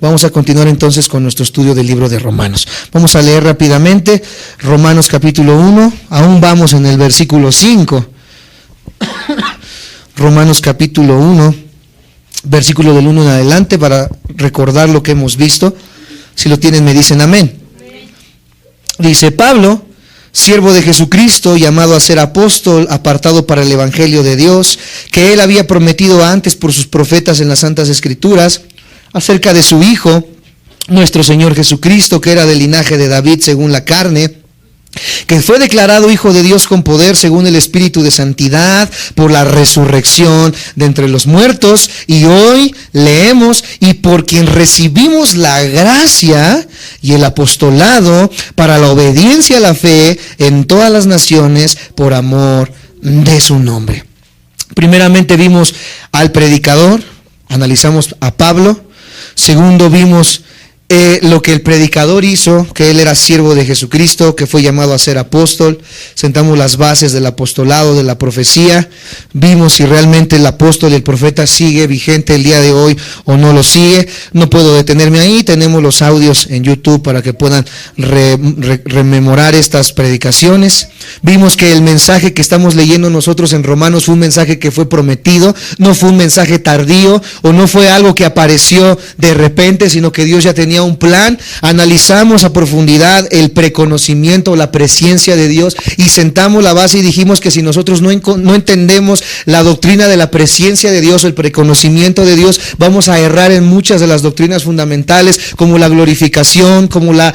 Vamos a continuar entonces con nuestro estudio del libro de Romanos. Vamos a leer rápidamente Romanos capítulo 1, aún vamos en el versículo 5. Romanos capítulo 1, versículo del 1 en adelante, para recordar lo que hemos visto. Si lo tienen, me dicen amén. Dice: Pablo, siervo de Jesucristo, llamado a ser apóstol, apartado para el evangelio de Dios, que él había prometido antes por sus profetas en las Santas Escrituras, acerca de su Hijo, nuestro Señor Jesucristo, que era del linaje de David según la carne, que fue declarado Hijo de Dios con poder según el Espíritu de Santidad, por la resurrección de entre los muertos. Y hoy leemos: y por quien recibimos la gracia y el apostolado para la obediencia a la fe en todas las naciones, por amor de su nombre. Primeramente vimos al predicador, analizamos a Pablo. Segundo, vimos lo que el predicador hizo, que él era siervo de Jesucristo, que fue llamado a ser apóstol. Sentamos las bases del apostolado, de la profecía. Vimos si realmente el apóstol y el profeta sigue vigente el día de hoy o no lo sigue. No puedo detenerme ahí. Tenemos los audios en YouTube para que puedan rememorar estas predicaciones. Vimos que el mensaje que estamos leyendo nosotros en Romanos fue un mensaje que fue prometido, no fue un mensaje tardío o no fue algo que apareció de repente, sino que Dios ya tenía un plan. Analizamos a profundidad el preconocimiento, la presciencia de Dios, y sentamos la base y dijimos que si nosotros no entendemos la doctrina de la presciencia de Dios, el preconocimiento de Dios, vamos a errar en muchas de las doctrinas fundamentales, como la glorificación, como la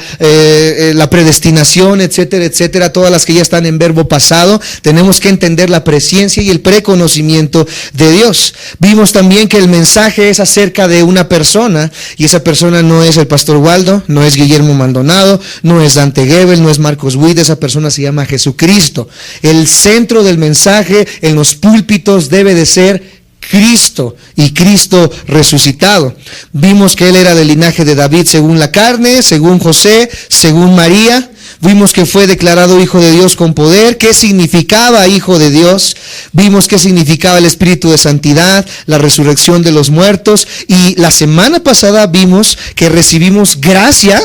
predestinación, etcétera, etcétera, todas las que ya están en verbo pasado. Tenemos que entender la presciencia y el preconocimiento de Dios. Vimos también que el mensaje es acerca de una persona, y esa persona no es el Pastor Waldo, no es Guillermo Maldonado, no es Dante Gebel, no es Marcos Witt. Esa persona se llama Jesucristo. El centro del mensaje en los púlpitos debe de ser Cristo, y Cristo resucitado. Vimos que él era del linaje de David según la carne, según José, según María. Vimos que fue declarado Hijo de Dios con poder. ¿Qué significaba Hijo de Dios? Vimos qué significaba el Espíritu de Santidad, la resurrección de los muertos. Y la semana pasada vimos que recibimos gracia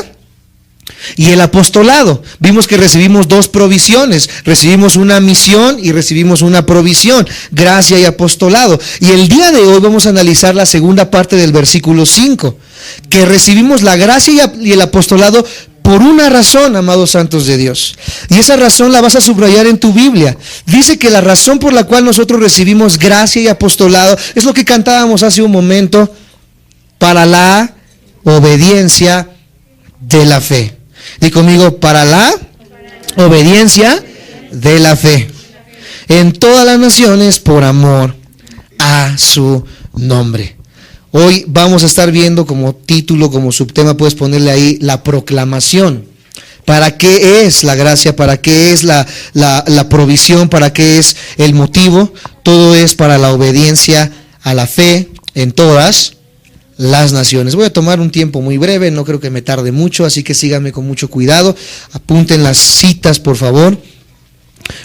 y el apostolado. Vimos que recibimos dos provisiones. Recibimos una misión y recibimos una provisión. Gracia y apostolado. Y el día de hoy vamos a analizar la segunda parte del versículo 5. Que recibimos la gracia y el apostolado por una razón, amados santos de Dios. Y esa razón la vas a subrayar en tu Biblia. Dice que la razón por la cual nosotros recibimos gracia y apostolado es lo que cantábamos hace un momento: para la obediencia de la fe. Di conmigo: para la obediencia de la fe en todas las naciones, por amor a su nombre. Hoy vamos a estar viendo como título, como subtema, puedes ponerle ahí, la proclamación. ¿Para qué es la gracia? ¿Para qué es la provisión? ¿Para qué es el motivo? Todo es para la obediencia a la fe en todas las naciones. Voy a tomar un tiempo muy breve, no creo que me tarde mucho, así que síganme con mucho cuidado. Apunten las citas, por favor.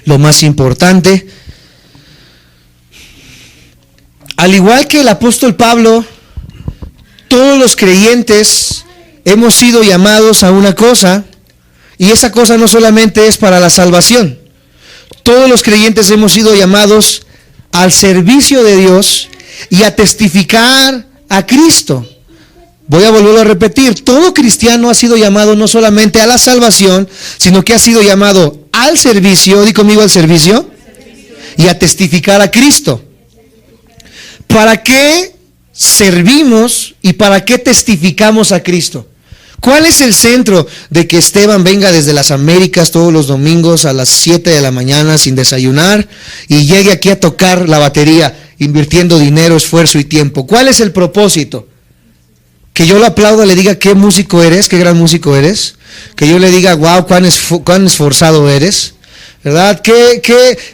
Lo más importante. Al igual que el apóstol Pablo, todos los creyentes hemos sido llamados a una cosa, y esa cosa no solamente es para la salvación. Todos los creyentes hemos sido llamados al servicio de Dios y a testificar a Cristo. Voy a volverlo a repetir: todo cristiano ha sido llamado no solamente a la salvación, sino que ha sido llamado al servicio, di conmigo, al servicio, y a testificar a Cristo. ¿Para qué servimos y para qué testificamos a Cristo? ¿Cuál es el centro de que Esteban venga desde las Américas todos los domingos a las 7 de la mañana sin desayunar y llegue aquí a tocar la batería, invirtiendo dinero, esfuerzo y tiempo? ¿Cuál es el propósito? Que yo lo aplauda, le diga: qué músico eres, qué gran músico eres. Que yo le diga: wow, cuán esforzado eres, ¿verdad?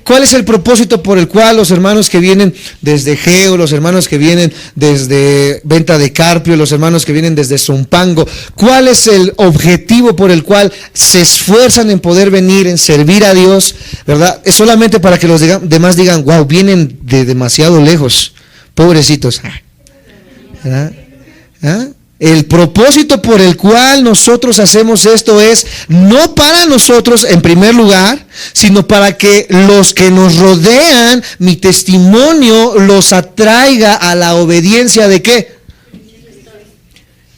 ¿Cuál es el propósito por el cual los hermanos que vienen desde Geo, los hermanos que vienen desde Venta de Carpio, los hermanos que vienen desde Zumpango, cuál es el objetivo por el cual se esfuerzan en poder venir, en servir a Dios, ¿verdad? Es solamente para que los demás digan: wow, vienen de demasiado lejos, pobrecitos, ¿verdad? El propósito por el cual nosotros hacemos esto es no para nosotros en primer lugar, sino para que los que nos rodean, mi testimonio los atraiga a la obediencia de ¿qué?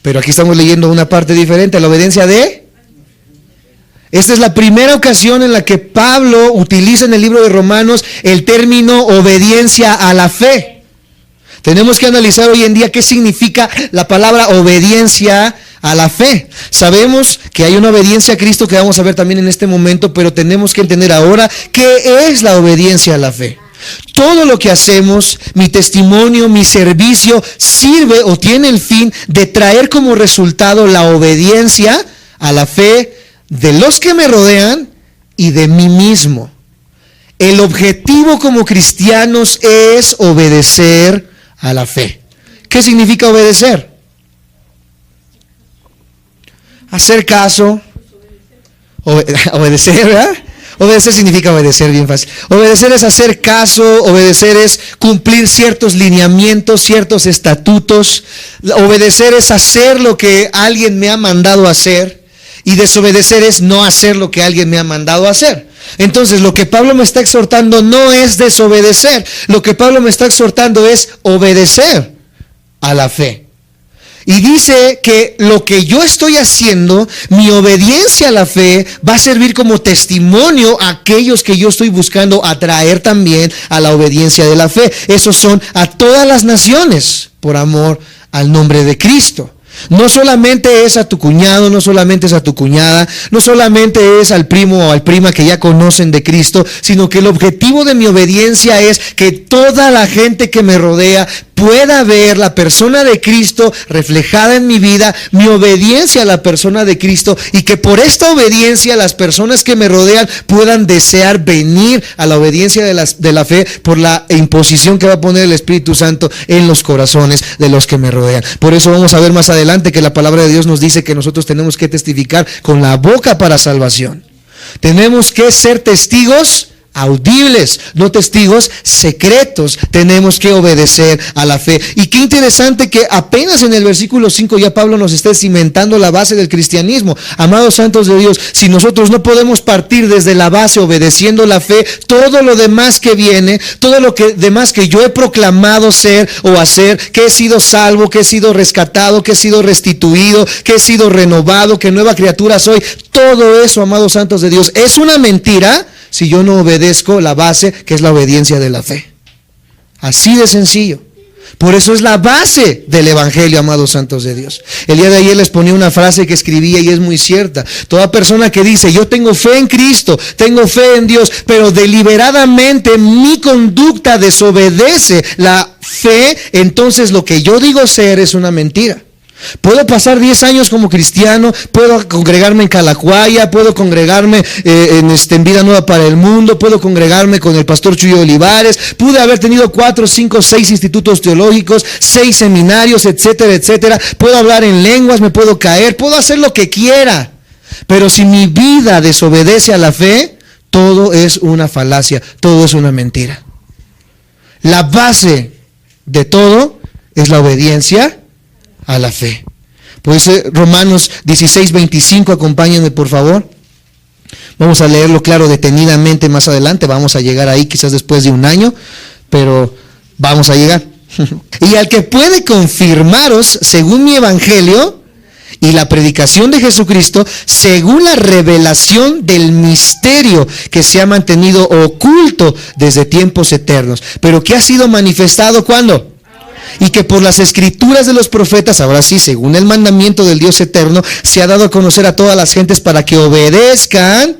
Pero aquí estamos leyendo una parte diferente, la obediencia de... Esta es la primera ocasión en la que Pablo utiliza en el libro de Romanos el término obediencia a la fe. Tenemos que analizar hoy en día qué significa la palabra obediencia a la fe. Sabemos que hay una obediencia a Cristo que vamos a ver también en este momento, pero tenemos que entender ahora qué es la obediencia a la fe. Todo lo que hacemos, mi testimonio, mi servicio, sirve o tiene el fin de traer como resultado la obediencia a la fe de los que me rodean y de mí mismo. El objetivo como cristianos es obedecer a la fe. ¿Qué significa obedecer? Hacer caso, obedecer, ¿verdad? Obedecer significa obedecer, bien fácil. Obedecer es hacer caso, obedecer es cumplir ciertos lineamientos, ciertos estatutos. Obedecer es hacer lo que alguien me ha mandado hacer. Y desobedecer es no hacer lo que alguien me ha mandado hacer. Entonces, lo que Pablo me está exhortando no es desobedecer. Lo que Pablo me está exhortando es obedecer a la fe. Y dice que lo que yo estoy haciendo, mi obediencia a la fe, va a servir como testimonio a aquellos que yo estoy buscando atraer también a la obediencia de la fe. Esos son a todas las naciones, por amor al nombre de Cristo. No solamente es a tu cuñado, no solamente es a tu cuñada, no solamente es al primo o al prima que ya conocen de Cristo, sino que el objetivo de mi obediencia es que toda la gente que me rodea pueda ver la persona de Cristo reflejada en mi vida, mi obediencia a la persona de Cristo, y que por esta obediencia las personas que me rodean puedan desear venir a la obediencia de la fe por la imposición que va a poner el Espíritu Santo en los corazones de los que me rodean. Por eso vamos a ver más adelante que la palabra de Dios nos dice que nosotros tenemos que testificar con la boca para salvación. Tenemos que ser testigos audibles, no testigos secretos. Tenemos que obedecer a la fe. Y qué interesante que apenas en el versículo 5 ya Pablo nos está cimentando la base del cristianismo. Amados santos de Dios, si nosotros no podemos partir desde la base obedeciendo la fe, todo lo demás que viene, todo lo demás que yo he proclamado ser o hacer, que he sido salvo, que he sido rescatado, que he sido restituido, que he sido renovado, que nueva criatura soy, todo eso, amados santos de Dios, es una mentira si yo no obedezco la base, que es la obediencia de la fe. Así de sencillo. Por eso es la base del evangelio, amados santos de Dios. El día de ayer les ponía una frase que escribía y es muy cierta. Toda persona que dice, yo tengo fe en Cristo, tengo fe en Dios, pero deliberadamente mi conducta desobedece la fe, entonces lo que yo digo ser es una mentira. Puedo pasar 10 años como cristiano, puedo congregarme en Calacuaya, puedo congregarme en Vida Nueva para el Mundo, puedo congregarme con el pastor Chuyo Olivares, pude haber tenido 4, 5, 6 institutos teológicos, 6 seminarios, etcétera, etcétera. Puedo hablar en lenguas, me puedo caer, puedo hacer lo que quiera. Pero si mi vida desobedece a la fe, todo es una falacia, todo es una mentira. La base de todo es la obediencia a la fe. Pues Romanos 16:25, acompáñenme por favor. Vamos a leerlo claro detenidamente más adelante, vamos a llegar ahí quizás después de un año, pero vamos a llegar. Y al que puede confirmaros según mi evangelio y la predicación de Jesucristo, según la revelación del misterio que se ha mantenido oculto desde tiempos eternos, pero que ha sido manifestado ¿cuándo? Y que por las escrituras de los profetas, ahora sí, según el mandamiento del Dios eterno, se ha dado a conocer a todas las gentes para que obedezcan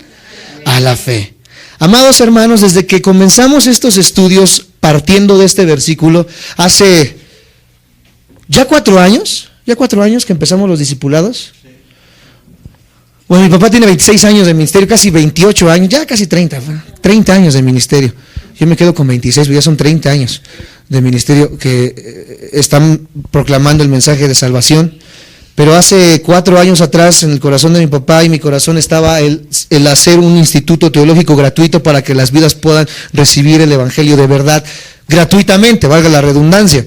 a la fe. Amados hermanos, desde que comenzamos estos estudios partiendo de este versículo, hace ya 4 años que empezamos los discipulados. Bueno, mi papá tiene 26 años de ministerio, casi 28 años, ya casi 30 años de ministerio. Yo me quedo con 26, ya son 30 años de ministerio que están proclamando el mensaje de salvación. Pero hace 4 años atrás, en el corazón de mi papá y mi corazón estaba el hacer un instituto teológico gratuito para que las vidas puedan recibir el evangelio de verdad gratuitamente, valga la redundancia.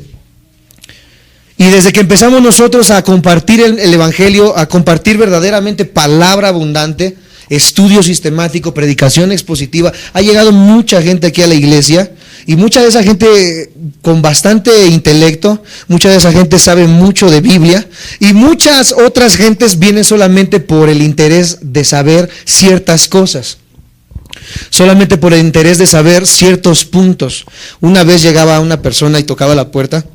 Y desde que empezamos nosotros a compartir el Evangelio, a compartir verdaderamente palabra abundante, estudio sistemático, predicación expositiva, ha llegado mucha gente aquí a la iglesia, y mucha de esa gente con bastante intelecto, mucha de esa gente sabe mucho de Biblia, y muchas otras gentes vienen solamente por el interés de saber ciertas cosas, solamente por el interés de saber ciertos puntos. Una vez llegaba una persona y tocaba la puerta.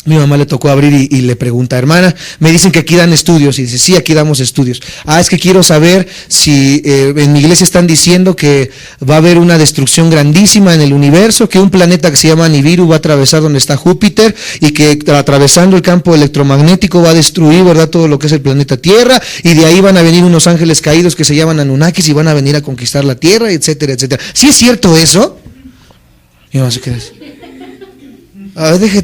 Mi mamá le tocó abrir y le pregunta: hermana, me dicen que aquí dan estudios. Y dice: sí, aquí damos estudios. Es que quiero saber si en mi iglesia están diciendo que va a haber una destrucción grandísima en el universo, que un planeta que se llama Nibiru va a atravesar donde está Júpiter, y que atravesando el campo electromagnético va a destruir, ¿verdad?, todo lo que es el planeta Tierra, y de ahí van a venir unos ángeles caídos que se llaman Anunnakis y van a venir a conquistar la Tierra, etcétera, etcétera. ¿Sí es cierto eso? Y no sé qué es. Deje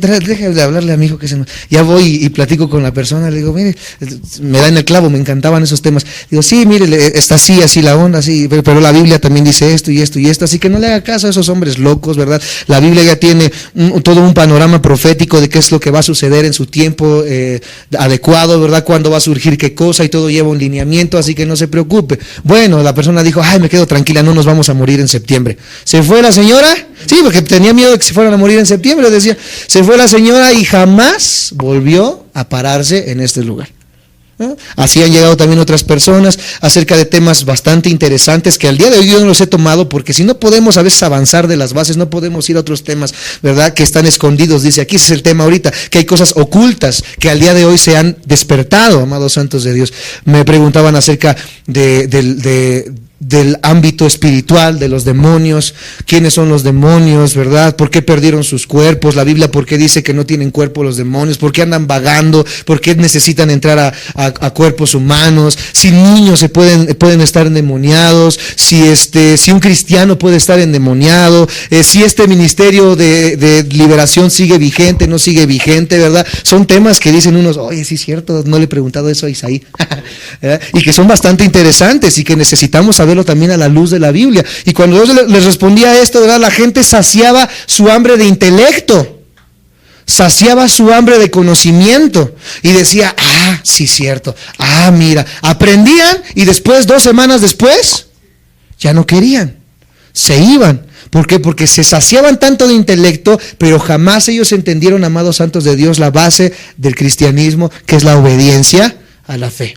de hablarle a mi hijo que se... Ya voy y platico con la persona, le digo: mire, me da en el clavo, me encantaban esos temas. Digo: sí, mire, está así la onda, así, pero la Biblia también dice esto y esto y esto, así que no le haga caso a esos hombres locos, ¿verdad? La Biblia ya tiene todo un panorama profético de qué es lo que va a suceder en su tiempo adecuado, ¿verdad? Cuándo va a surgir qué cosa, y todo lleva un lineamiento, así que no se preocupe. Bueno, la persona dijo: me quedo tranquila, no nos vamos a morir en septiembre. ¿Se fue la señora? Sí, porque tenía miedo de que se fueran a morir en septiembre, decía. Se fue la señora y jamás volvió a pararse en este lugar. Así han llegado también otras personas acerca de temas bastante interesantes que al día de hoy yo no los he tomado, porque si no podemos a veces avanzar de las bases, no podemos ir a otros temas, ¿verdad?, que están escondidos. Dice aquí, ese es el tema ahorita, que hay cosas ocultas que al día de hoy se han despertado, amados santos de Dios. Me preguntaban acerca del ámbito espiritual, de los demonios, quiénes son los demonios, ¿verdad? ¿Por qué perdieron sus cuerpos? La Biblia, ¿por qué dice que no tienen cuerpo los demonios? ¿Por qué andan vagando? ¿Por qué necesitan entrar a cuerpos humanos? Si niños pueden estar endemoniados, si un cristiano puede estar endemoniado, si este ministerio de liberación sigue vigente, no sigue vigente, ¿verdad? Son temas que dicen unos: oye, sí es cierto, no le he preguntado eso a Isaí, y que son bastante interesantes y que necesitamos saberlo también a la luz de la Biblia. Y cuando Dios les respondía a esto, ¿verdad?, la gente saciaba su hambre de intelecto, saciaba su hambre de conocimiento, y decía: sí, cierto, mira, aprendían, y después, 2 semanas después, ya no querían, se iban. ¿Por qué? Porque se saciaban tanto de intelecto, pero jamás ellos entendieron, amados santos de Dios, la base del cristianismo, que es la obediencia a la fe.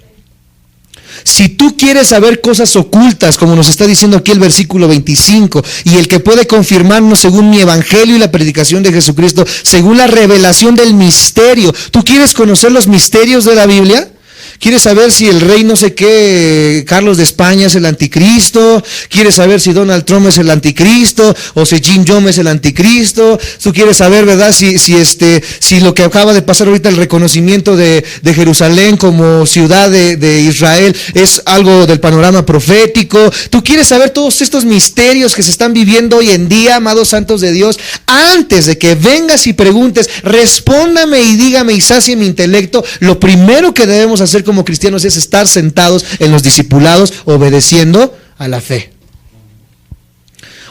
Si tú quieres saber cosas ocultas, como nos está diciendo aquí el versículo 25, y el que puede confirmarnos según mi evangelio y la predicación de Jesucristo, según la revelación del misterio, ¿tú quieres conocer los misterios de la Biblia? ¿Quieres saber si el rey no sé qué, Carlos de España, es el anticristo? ¿Quieres saber si Donald Trump es el anticristo? ¿O si Jim Jones es el anticristo? ¿Tú quieres saber, verdad, si lo que acaba de pasar ahorita, el reconocimiento de Jerusalén como ciudad de Israel, es algo del panorama profético? ¿Tú quieres saber todos estos misterios que se están viviendo hoy en día, amados santos de Dios? Antes de que vengas y preguntes, respóndame y dígame y sacie mi intelecto. Lo primero que debemos hacer como cristianos es estar sentados en los discipulados, obedeciendo a la fe.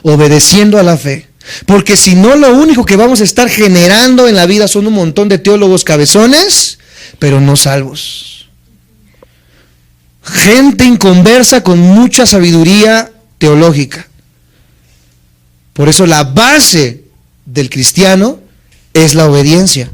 Obedeciendo a la fe. Porque si no, lo único que vamos a estar generando en la vida son un montón de teólogos cabezones, pero no salvos. Gente inconversa con mucha sabiduría teológica. Por eso la base del cristiano es la obediencia.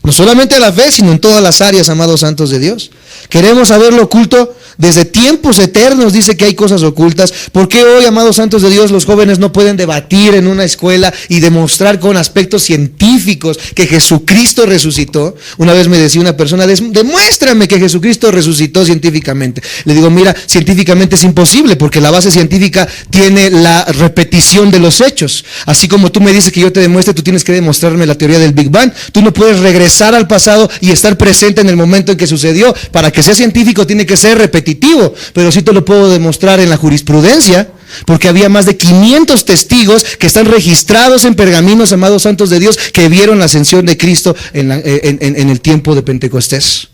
No solamente a la fe, sino en todas las áreas, amados santos de Dios. Queremos saber lo oculto. Desde tiempos eternos dice que hay cosas ocultas. ¿Por qué hoy, amados santos de Dios, los jóvenes no pueden debatir en una escuela y demostrar con aspectos científicos que Jesucristo resucitó? Una vez me decía una persona: demuéstrame que Jesucristo resucitó científicamente. Le digo: mira, científicamente es imposible, porque la base científica tiene la repetición de los hechos. Así como tú me dices que yo te demuestre, tú tienes que demostrarme la teoría del Big Bang. Tú no puedes regresar al pasado y estar presente en el momento en que sucedió. Para que sea científico tiene que ser repetitivo, pero sí te lo puedo demostrar en la jurisprudencia, porque había más de 500 testigos que están registrados en pergaminos, amados santos de Dios, que vieron la ascensión de Cristo en el tiempo de Pentecostés.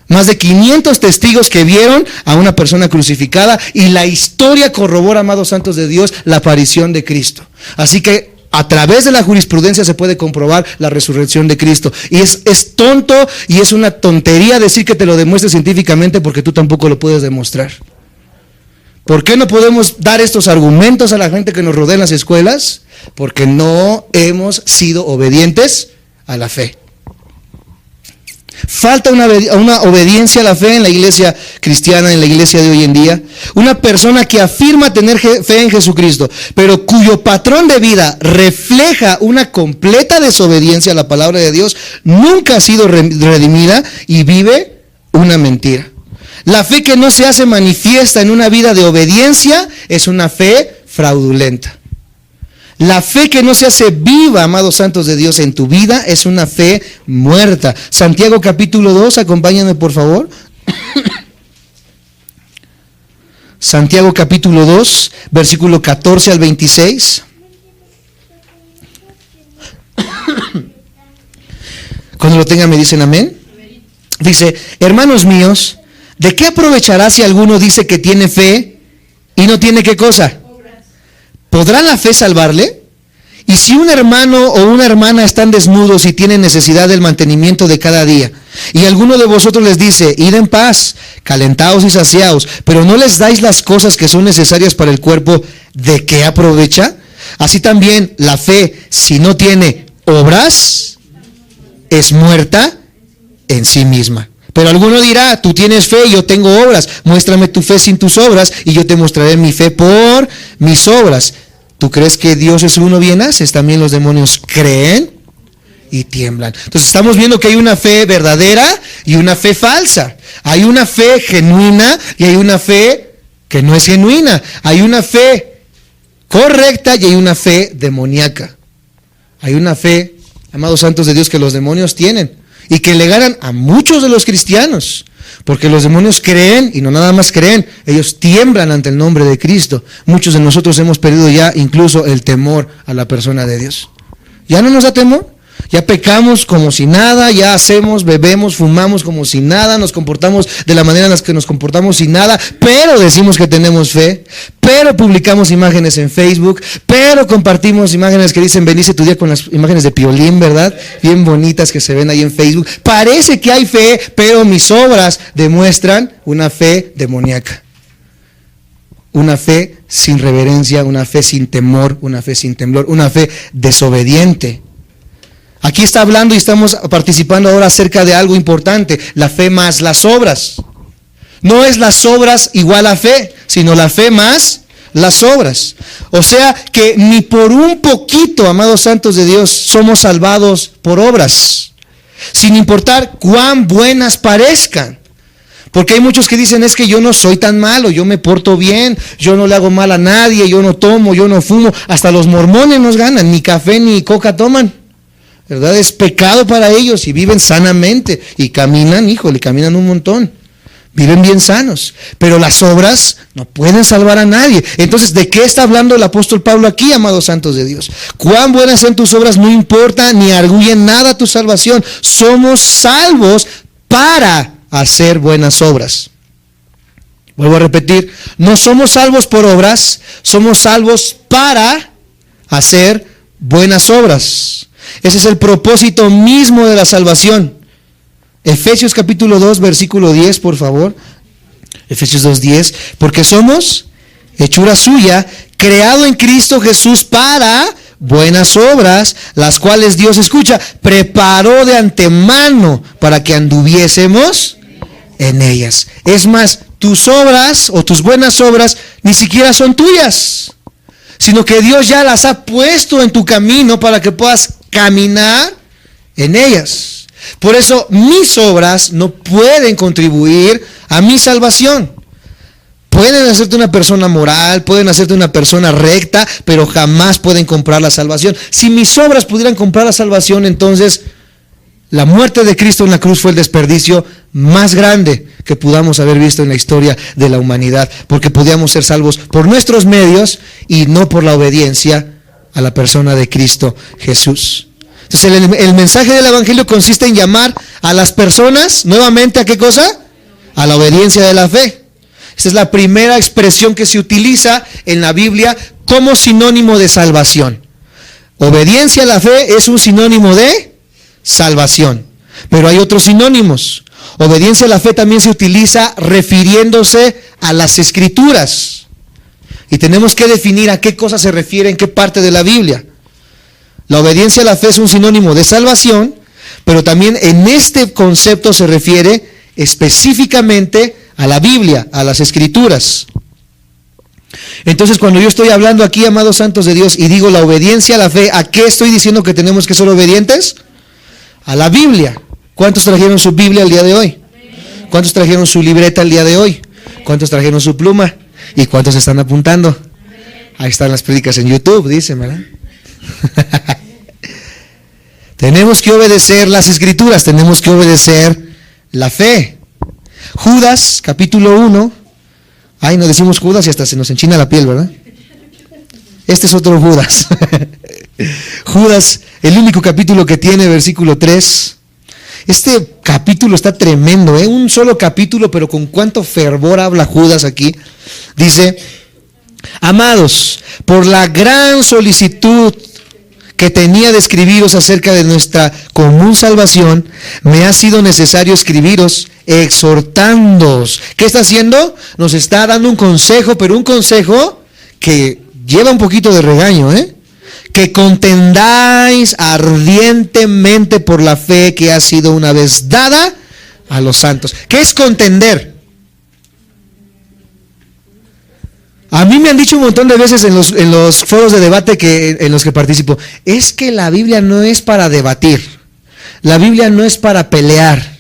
Más de 500 testigos que vieron a una persona crucificada, y la historia corrobora, amados santos de Dios, la aparición de Cristo. Así que A través de la jurisprudencia se puede comprobar la resurrección de Cristo. Y es tonto y es una tontería decir que te lo demuestre científicamente, porque tú tampoco lo puedes demostrar. ¿Por qué no podemos dar estos argumentos a la gente que nos rodea en las escuelas? Porque no hemos sido obedientes a la fe. Falta una obediencia a la fe en la iglesia cristiana, en la iglesia de hoy en día. Una persona que afirma tener fe en Jesucristo, pero cuyo patrón de vida refleja una completa desobediencia a la palabra de Dios, nunca ha sido redimida y vive una mentira. La fe que no se hace manifiesta en una vida de obediencia es una fe fraudulenta. La fe que no se hace viva, amados santos de Dios, en tu vida es una fe muerta. Santiago capítulo 2, acompáñame por favor. Santiago capítulo 2, versículo 14 al 26. Cuando lo tengan me dicen amén. Dice: hermanos míos, ¿de qué aprovechará si alguno dice que tiene fe y no tiene qué cosa? ¿Podrá la fe salvarle? Y si un hermano o una hermana están desnudos y tienen necesidad del mantenimiento de cada día, y alguno de vosotros les dice: id en paz, calentaos y saciaos, pero no les dais las cosas que son necesarias para el cuerpo, ¿de qué aprovecha? Así también la fe, si no tiene obras, es muerta en sí misma. Pero alguno dirá: tú tienes fe y yo tengo obras, muéstrame tu fe sin tus obras y yo te mostraré mi fe por mis obras. ¿Tú crees que Dios es uno? Bien haces. También los demonios creen y tiemblan. Entonces estamos viendo que hay una fe verdadera y una fe falsa. Hay una fe genuina y hay una fe que no es genuina. Hay una fe correcta y hay una fe demoníaca. Hay una fe, amados santos de Dios, que los demonios tienen y que le ganan a muchos de los cristianos, porque los demonios creen, y no nada más creen, ellos tiemblan ante el nombre de Cristo. Muchos de nosotros hemos perdido ya incluso el temor a la persona de Dios. ¿Ya no nos da temor? Ya pecamos como si nada, ya hacemos, bebemos, fumamos como si nada, nos comportamos de la manera en la que nos comportamos sin nada, pero decimos que tenemos fe, pero publicamos imágenes en Facebook, pero compartimos imágenes que dicen bendice tu día, con las imágenes de Piolín, ¿verdad? Bien bonitas que se ven ahí en Facebook. Parece que hay fe, pero mis obras demuestran una fe demoníaca. Una fe sin reverencia, una fe sin temor, una fe sin temblor, una fe desobediente. Aquí está hablando y estamos participando ahora acerca de algo importante: la fe más las obras. No es las obras igual a fe, sino la fe más las obras. O sea que ni por un poquito, amados santos de Dios, somos salvados por obras, sin importar cuán buenas parezcan. Porque hay muchos que dicen: es que yo no soy tan malo, yo me porto bien, yo no le hago mal a nadie, yo no tomo, yo no fumo. Hasta los mormones nos ganan, ni café ni coca toman, ¿verdad? Es pecado para ellos y viven sanamente y caminan, caminan un montón, viven bien sanos, pero las obras no pueden salvar a nadie. Entonces, ¿de qué está hablando el apóstol Pablo aquí, amados santos de Dios? Cuán buenas sean tus obras no importa, ni arguyen nada tu salvación. Somos salvos para hacer buenas obras. Vuelvo a repetir: no somos salvos por obras, somos salvos para hacer buenas obras. Ese es el propósito mismo de la salvación. Efesios capítulo 2, versículo 10, por favor. Efesios 2:10. Porque somos hechura suya, creado en Cristo Jesús para buenas obras, las cuales Dios, escucha, preparó de antemano para que anduviésemos en ellas. Es más, tus obras o tus buenas obras ni siquiera son tuyas, sino que Dios ya las ha puesto en tu camino para que puedas caminar en ellas. Por eso mis obras no pueden contribuir a mi salvación. Pueden hacerte una persona moral, pueden hacerte una persona recta, pero jamás pueden comprar la salvación. Si mis obras pudieran comprar la salvación, entonces la muerte de Cristo en la cruz fue el desperdicio más grande que podamos haber visto en la historia de la humanidad, porque podíamos ser salvos por nuestros medios y no por la obediencia a la persona de Cristo Jesús. Entonces el mensaje del evangelio consiste en llamar a las personas nuevamente ¿a qué cosa? A la obediencia de la fe. Esta es la primera expresión que se utiliza en la Biblia como sinónimo de salvación. Obediencia a la fe es un sinónimo de salvación, pero hay otros sinónimos. Obediencia a la fe también se utiliza refiriéndose a las Escrituras. Y tenemos que definir a qué cosa se refiere en qué parte de la Biblia. La obediencia a la fe es un sinónimo de salvación, pero también en este concepto se refiere específicamente a la Biblia, a las Escrituras. Entonces, cuando yo estoy hablando aquí, amados santos de Dios, y digo la obediencia a la fe, ¿a qué estoy diciendo que tenemos que ser obedientes? A la Biblia. ¿Cuántos trajeron su Biblia el día de hoy? ¿Cuántos trajeron su libreta el día de hoy? ¿Cuántos trajeron su pluma? ¿Y cuántos están apuntando? Ahí están las prédicas en YouTube, dicen, ¿verdad? Tenemos que obedecer las Escrituras, tenemos que obedecer la fe. Judas, capítulo 1. Ay, no decimos Judas y hasta se nos enchina la piel, ¿verdad? Este es otro Judas. Judas, el único capítulo que tiene, versículo 3. Este capítulo está tremendo, ¿eh? Un solo capítulo, pero con cuánto fervor habla Judas aquí. Dice: amados, por la gran solicitud que tenía de escribiros acerca de nuestra común salvación, me ha sido necesario escribiros exhortándoos. ¿Qué está haciendo? Nos está dando un consejo, pero un consejo que lleva un poquito de regaño, que contendáis ardientemente por la fe que ha sido una vez dada a los santos. ¿Qué es contender? A mí me han dicho un montón de veces en los foros de debate en los que participo, es que la Biblia no es para debatir, la Biblia no es para pelear,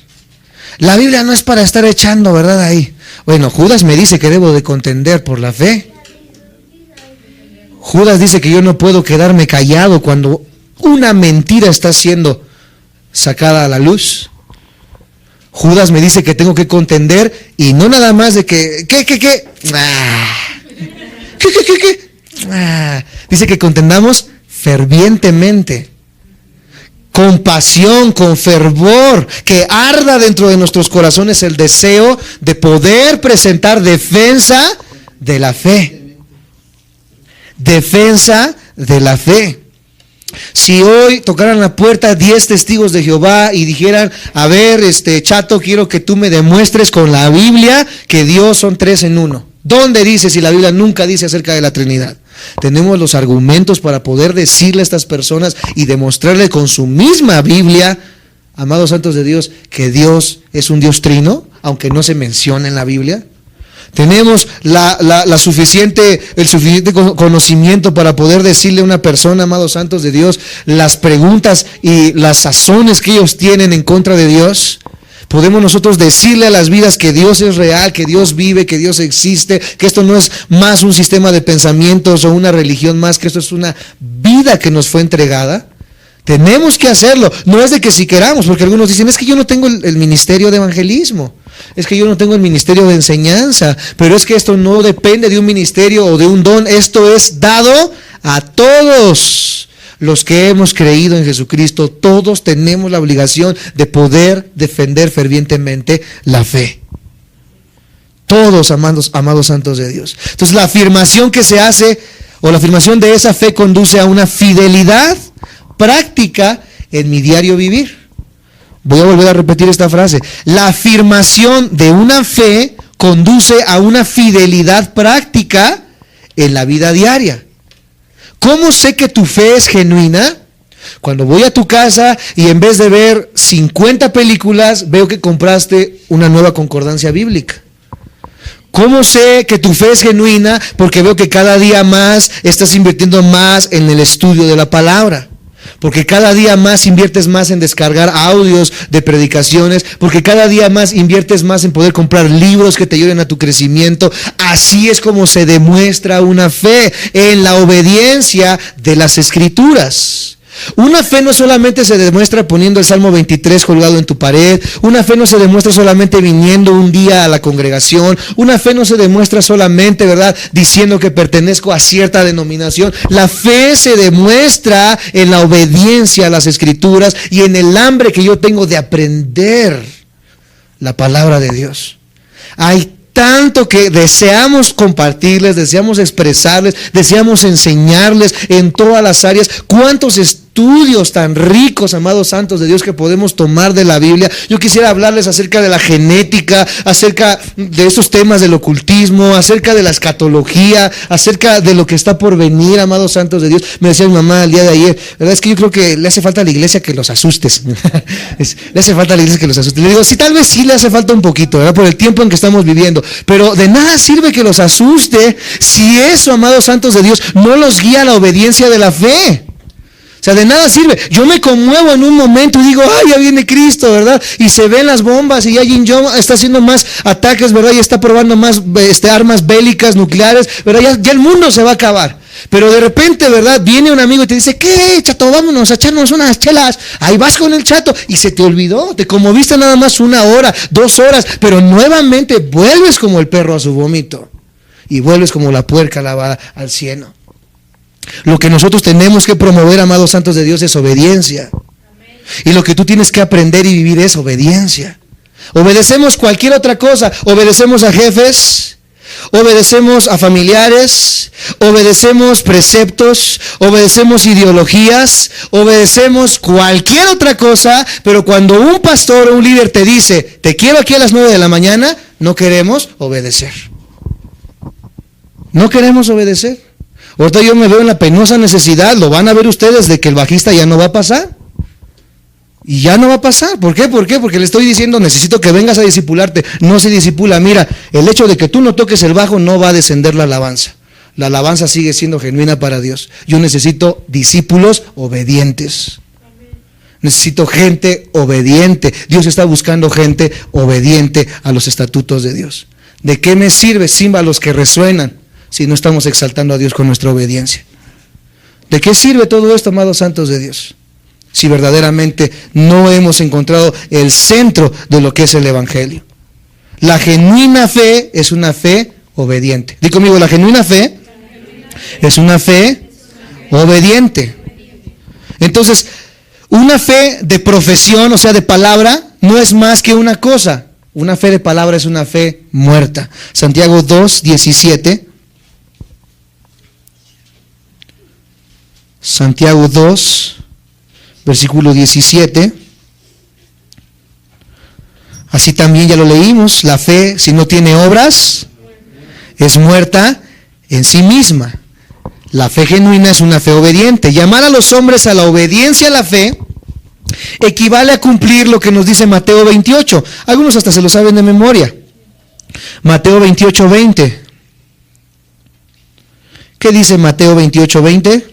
la Biblia no es para estar echando, ¿verdad? Ahí. Bueno, Judas me dice que debo de contender por la fe. Judas dice que yo no puedo quedarme callado cuando una mentira está siendo sacada a la luz. Judas me dice que tengo que contender y no nada más de que, ¿qué? Dice que contendamos fervientemente, con pasión, con fervor, que arda dentro de nuestros corazones el deseo de poder presentar defensa de la fe. Defensa de la fe. Si hoy tocaran la puerta 10 testigos de Jehová y dijeran: a ver, chato, quiero que tú me demuestres con la Biblia que Dios son 3 en 1. ¿Dónde dice si la Biblia nunca dice acerca de la Trinidad? Tenemos los argumentos para poder decirle a estas personas y demostrarle con su misma Biblia, amados santos de Dios, que Dios es un Dios trino, aunque no se menciona en la Biblia. Tenemos el suficiente conocimiento para poder decirle a una persona, amados santos de Dios, las preguntas y las sazones que ellos tienen en contra de Dios. Podemos nosotros decirle a las vidas que Dios es real, que Dios vive, que Dios existe, que esto no es más un sistema de pensamientos o una religión más, que esto es una vida que nos fue entregada. Tenemos que hacerlo, no es de que si queramos, porque algunos dicen: es que yo no tengo el ministerio de evangelismo, es que yo no tengo el ministerio de enseñanza, pero es que esto no depende de un ministerio o de un don, esto es dado a todos los que hemos creído en Jesucristo. Todos tenemos la obligación de poder defender fervientemente la fe. Todos, amados santos de Dios. Entonces la afirmación que se hace, o la afirmación de esa fe, conduce a una fidelidad práctica en mi diario vivir. Voy a volver a repetir esta frase. La afirmación de una fe conduce a una fidelidad práctica en la vida diaria. ¿Cómo sé que tu fe es genuina? Cuando voy a tu casa y en vez de ver 50 películas, veo que compraste una nueva concordancia bíblica. ¿Cómo sé que tu fe es genuina? Porque veo que cada día más estás invirtiendo más en el estudio de la palabra. Porque cada día más inviertes más en descargar audios de predicaciones, porque cada día más inviertes más en poder comprar libros que te ayuden a tu crecimiento. Así es como se demuestra una fe, en la obediencia de las Escrituras. Una fe no solamente se demuestra poniendo el Salmo 23 colgado en tu pared. Una fe no se demuestra solamente viniendo un día a la congregación. Una fe no se demuestra solamente, ¿verdad?, diciendo que pertenezco a cierta denominación. La fe se demuestra en la obediencia a las Escrituras y en el hambre que yo tengo de aprender la palabra de Dios. Hay tanto que deseamos compartirles, deseamos expresarles, deseamos enseñarles en todas las áreas. ¿Cuántos estudios tan ricos, amados santos de Dios, que podemos tomar de la Biblia? Yo quisiera hablarles acerca de la genética, acerca de esos temas del ocultismo, acerca de la escatología, acerca de lo que está por venir, amados santos de Dios. Me decía mi mamá el día de ayer, ¿verdad? Es que yo creo que le hace falta a la iglesia que los asustes. Le hace falta a la iglesia que los asuste. Le digo, sí, tal vez sí le hace falta un poquito, ¿verdad? Por el tiempo en que estamos viviendo. Pero de nada sirve que los asuste si eso, amados santos de Dios, no los guía a la obediencia de la fe. O sea, de nada sirve. Yo me conmuevo en un momento y digo, ay, ya viene Cristo, ¿verdad? Y se ven las bombas y ya Jin Jong está haciendo más ataques, ¿verdad? Y está probando más armas bélicas, nucleares, ¿verdad? Ya el mundo se va a acabar. Pero de repente, ¿verdad? Viene un amigo y te dice, ¿qué, chato? Vámonos a echarnos unas chelas. Ahí vas con el chato y se te olvidó. Te conmoviste nada más 1 hora, 2 horas, pero nuevamente vuelves como el perro a su vómito y vuelves como la puerca lavada al cieno. Lo que nosotros tenemos que promover, amados santos de Dios, es obediencia. Amén. Y lo que tú tienes que aprender y vivir es obediencia. Obedecemos cualquier otra cosa. Obedecemos a jefes, obedecemos a familiares, obedecemos preceptos, obedecemos ideologías, obedecemos cualquier otra cosa, pero cuando un pastor o un líder te dice, te quiero aquí a las 9 de la mañana, no queremos obedecer. No queremos obedecer. Ahorita yo me veo en la penosa necesidad, lo van a ver ustedes, de que el bajista ya no va a pasar. Y ya no va a pasar. ¿Por qué? Porque le estoy diciendo, necesito que vengas a discipularte. No se disipula. Mira, el hecho de que tú no toques el bajo no va a descender la alabanza. La alabanza sigue siendo genuina para Dios. Yo necesito discípulos obedientes. Necesito gente obediente. Dios está buscando gente obediente a los estatutos de Dios. ¿De qué me sirve címbalos que resuenan si no estamos exaltando a Dios con nuestra obediencia? ¿De qué sirve todo esto, amados santos de Dios, si verdaderamente no hemos encontrado el centro de lo que es el Evangelio? La genuina fe es una fe obediente. Di conmigo, la genuina fe es una fe obediente. Entonces, una fe de profesión, o sea, de palabra, no es más que una cosa. Una fe de palabra es una fe muerta. Santiago 2:17. Santiago 2, versículo 17. Así también ya lo leímos, la fe, si no tiene obras, es muerta en sí misma. La fe genuina es una fe obediente. Llamar a los hombres a la obediencia a la fe equivale a cumplir lo que nos dice Mateo 28. Algunos hasta se lo saben de memoria. Mateo 28:20. ¿Qué dice Mateo 28:20?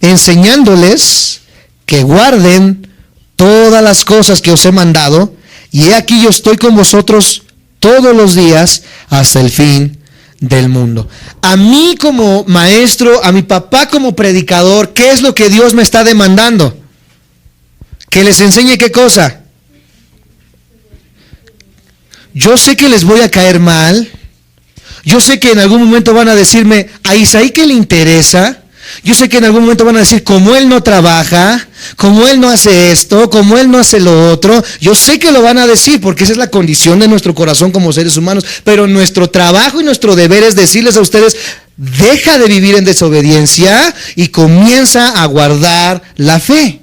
Enseñándoles que guarden todas las cosas que os he mandado, y he aquí yo estoy con vosotros todos los días hasta el fin del mundo. A mí como maestro, a mi papá como predicador, ¿qué es lo que Dios me está demandando? Que les enseñe qué cosa. Yo sé que les voy a caer mal. Yo sé que en algún momento van a decirme, a Isaí ¿qué le interesa? Yo sé que en algún momento van a decir, como él no trabaja, como él no hace esto, como él no hace lo otro. Yo sé que lo van a decir porque esa es la condición de nuestro corazón como seres humanos. Pero nuestro trabajo y nuestro deber es decirles a ustedes, deja de vivir en desobediencia y comienza a guardar la fe.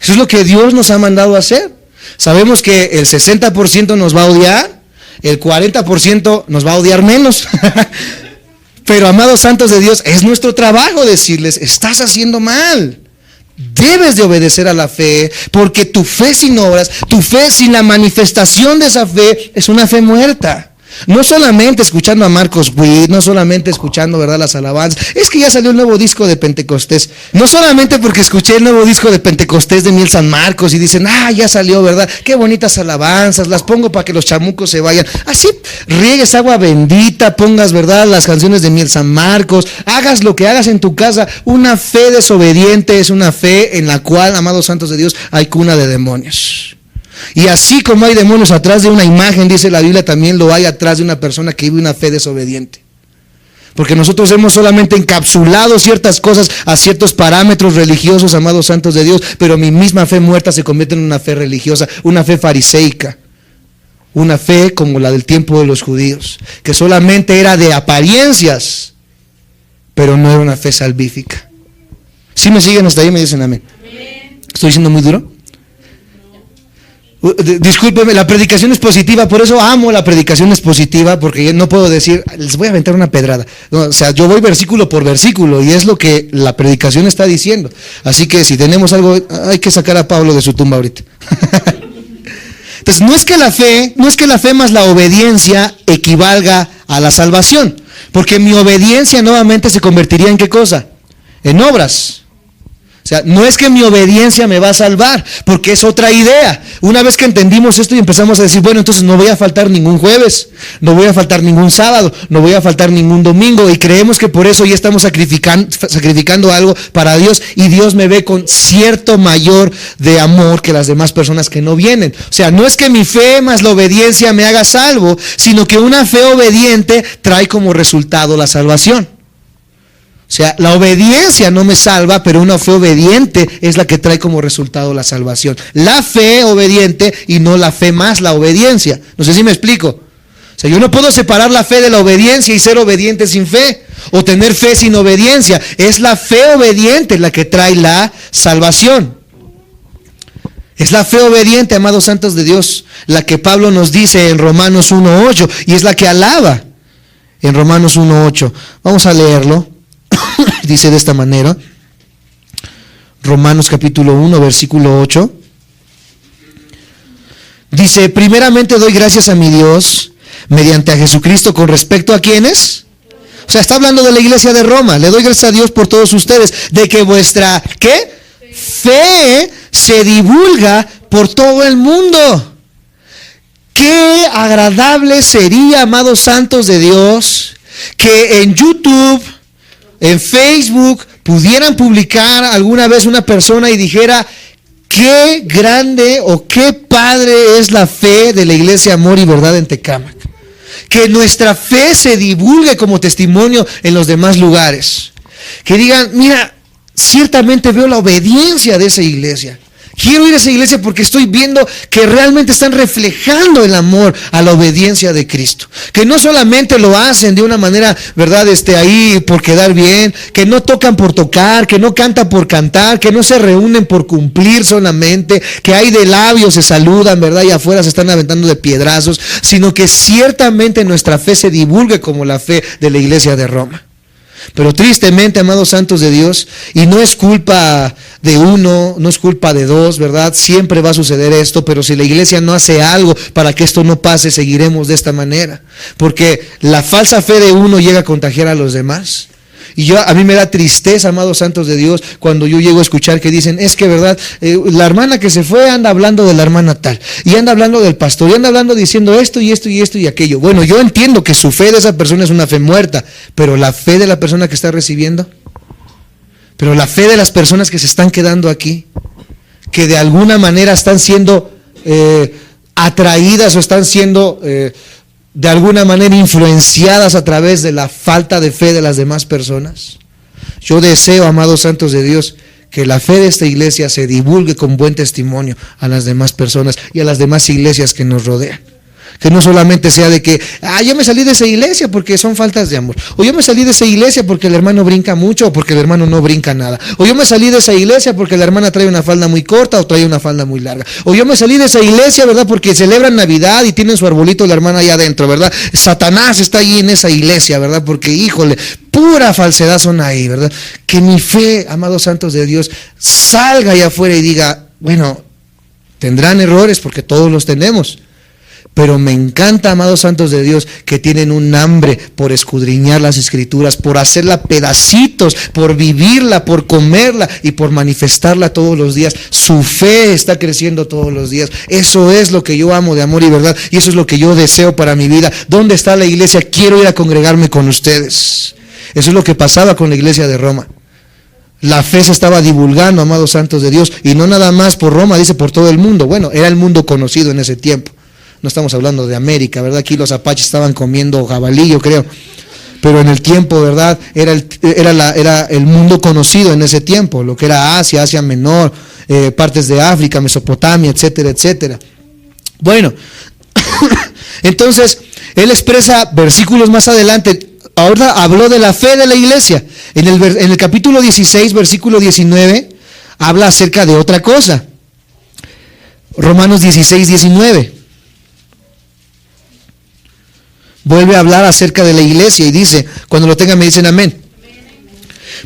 Eso es lo que Dios nos ha mandado a hacer. Sabemos que el 60% nos va a odiar, el 40% nos va a odiar menos. Pero, amados santos de Dios, es nuestro trabajo decirles, estás haciendo mal. Debes de obedecer a la fe, porque tu fe sin obras, tu fe sin la manifestación de esa fe, es una fe muerta. No solamente escuchando a Marcos Witt, no solamente escuchando, ¿verdad?, las alabanzas. Es que ya salió el nuevo disco de Pentecostés. No solamente porque escuché el nuevo disco de Pentecostés de Miel San Marcos y dicen, ya salió, ¿verdad? Qué bonitas alabanzas, las pongo para que los chamucos se vayan. Así riegues agua bendita, pongas, ¿verdad?, las canciones de Miel San Marcos, hagas lo que hagas en tu casa. Una fe desobediente es una fe en la cual, amados santos de Dios, hay cuna de demonios. Y así como hay demonios atrás de una imagen, dice la Biblia, también lo hay atrás de una persona que vive una fe desobediente. Porque nosotros hemos solamente encapsulado ciertas cosas a ciertos parámetros religiosos, amados santos de Dios, pero mi misma fe muerta se convierte en una fe religiosa, una fe fariseica, una fe como la del tiempo de los judíos, que solamente era de apariencias, pero no era una fe salvífica. ¿Sí me siguen hasta ahí? Me dicen amén. ¿Estoy diciendo muy duro? Discúlpeme, la predicación es positiva, por eso amo la predicación expositiva, porque no puedo decir, les voy a aventar una pedrada. No, o sea, yo voy versículo por versículo y es lo que la predicación está diciendo. Así que si tenemos algo, hay que sacar a Pablo de su tumba ahorita. Entonces, no es que la fe más la obediencia equivalga a la salvación, porque mi obediencia nuevamente se convertiría en ¿qué cosa? En obras. O sea, no es que mi obediencia me va a salvar, porque es otra idea. Una vez que entendimos esto y empezamos a decir, bueno, entonces no voy a faltar ningún jueves, no voy a faltar ningún sábado, no voy a faltar ningún domingo, y creemos que por eso ya estamos sacrificando algo para Dios, y Dios me ve con cierto mayor de amor que las demás personas que no vienen. O sea, no es que mi fe más la obediencia me haga salvo, sino que una fe obediente trae como resultado la salvación. O sea, la obediencia no me salva, pero una fe obediente es la que trae como resultado la salvación. La fe obediente y no la fe más la obediencia. No sé si me explico. O sea, yo no puedo separar la fe de la obediencia y ser obediente sin fe, o tener fe sin obediencia. Es la fe obediente la que trae la salvación. Es la fe obediente, amados santos de Dios, la que Pablo nos dice en Romanos 1:8, y es la que alaba en Romanos 1:8. Vamos a leerlo. Dice de esta manera, Romanos capítulo 1, versículo 8. Dice, primeramente doy gracias a mi Dios mediante a Jesucristo con respecto a ¿quiénes? O sea, está hablando de la iglesia de Roma. Le doy gracias a Dios por todos ustedes, de que vuestra, ¿qué? Fe se divulga por todo el mundo. Qué agradable sería, amados santos de Dios, que en YouTube, en Facebook, pudieran publicar alguna vez una persona y dijera, qué grande o qué padre es la fe de la Iglesia Amor y Verdad en Tecámac. Que nuestra fe se divulgue como testimonio en los demás lugares. Que digan, mira, ciertamente veo la obediencia de esa iglesia. Quiero ir a esa iglesia porque estoy viendo que realmente están reflejando el amor a la obediencia de Cristo. Que no solamente lo hacen de una manera, ¿verdad? Ahí por quedar bien, que no tocan por tocar, que no cantan por cantar, que no se reúnen por cumplir solamente, que ahí de labios se saludan, ¿verdad? Y afuera se están aventando de piedrazos, sino que ciertamente nuestra fe se divulgue como la fe de la iglesia de Roma. Pero tristemente, amados santos de Dios, y no es culpa de uno, no es culpa de dos, ¿verdad? Siempre va a suceder esto, pero si la iglesia no hace algo para que esto no pase, seguiremos de esta manera. Porque la falsa fe de uno llega a contagiar a los demás. Y a mí me da tristeza, amados santos de Dios, cuando yo llego a escuchar que dicen, es que verdad, la hermana que se fue anda hablando de la hermana tal, y anda hablando del pastor, y anda hablando diciendo esto y esto y esto y aquello. Bueno, yo entiendo que su fe de esa persona es una fe muerta, pero la fe de la persona que está recibiendo, pero la fe de las personas que se están quedando aquí, que de alguna manera están siendo atraídas o están siendo de alguna manera influenciadas a través de la falta de fe de las demás personas. Yo deseo, amados santos de Dios, que la fe de esta iglesia se divulgue con buen testimonio a las demás personas y a las demás iglesias que nos rodean. Que no solamente sea de que, yo me salí de esa iglesia porque son faltas de amor. O yo me salí de esa iglesia porque el hermano brinca mucho o porque el hermano no brinca nada. O yo me salí de esa iglesia porque la hermana trae una falda muy corta o trae una falda muy larga. O yo me salí de esa iglesia, ¿verdad? Porque celebran Navidad y tienen su arbolito la hermana allá adentro, ¿verdad? Satanás está ahí en esa iglesia, ¿verdad? Porque, híjole, pura falsedad son ahí, ¿verdad? Que mi fe, amados santos de Dios, salga allá afuera y diga, bueno, tendrán errores porque todos los tenemos. Pero me encanta, amados santos de Dios, que tienen un hambre por escudriñar las escrituras, por hacerla pedacitos, por vivirla, por comerla y por manifestarla todos los días. Su fe está creciendo todos los días. Eso es lo que yo amo de amor y verdad, y eso es lo que yo deseo para mi vida. ¿Dónde está la iglesia? Quiero ir a congregarme con ustedes. Eso es lo que pasaba con la iglesia de Roma. La fe se estaba divulgando, amados santos de Dios, y no nada más por Roma, dice por todo el mundo. Bueno, era el mundo conocido en ese tiempo. No estamos hablando de América, ¿verdad? Aquí los apaches estaban comiendo jabalí, yo creo. Pero en el tiempo, ¿verdad? Era el mundo conocido en ese tiempo, lo que era Asia, Asia Menor, partes de África, Mesopotamia, etcétera, etcétera. Bueno, Entonces, él expresa versículos más adelante. Ahora habló de la fe de la iglesia. En el capítulo 16, versículo 19, habla acerca de otra cosa. Romanos 16, 19. Vuelve a hablar acerca de la iglesia y dice, cuando lo tengan me dicen amén.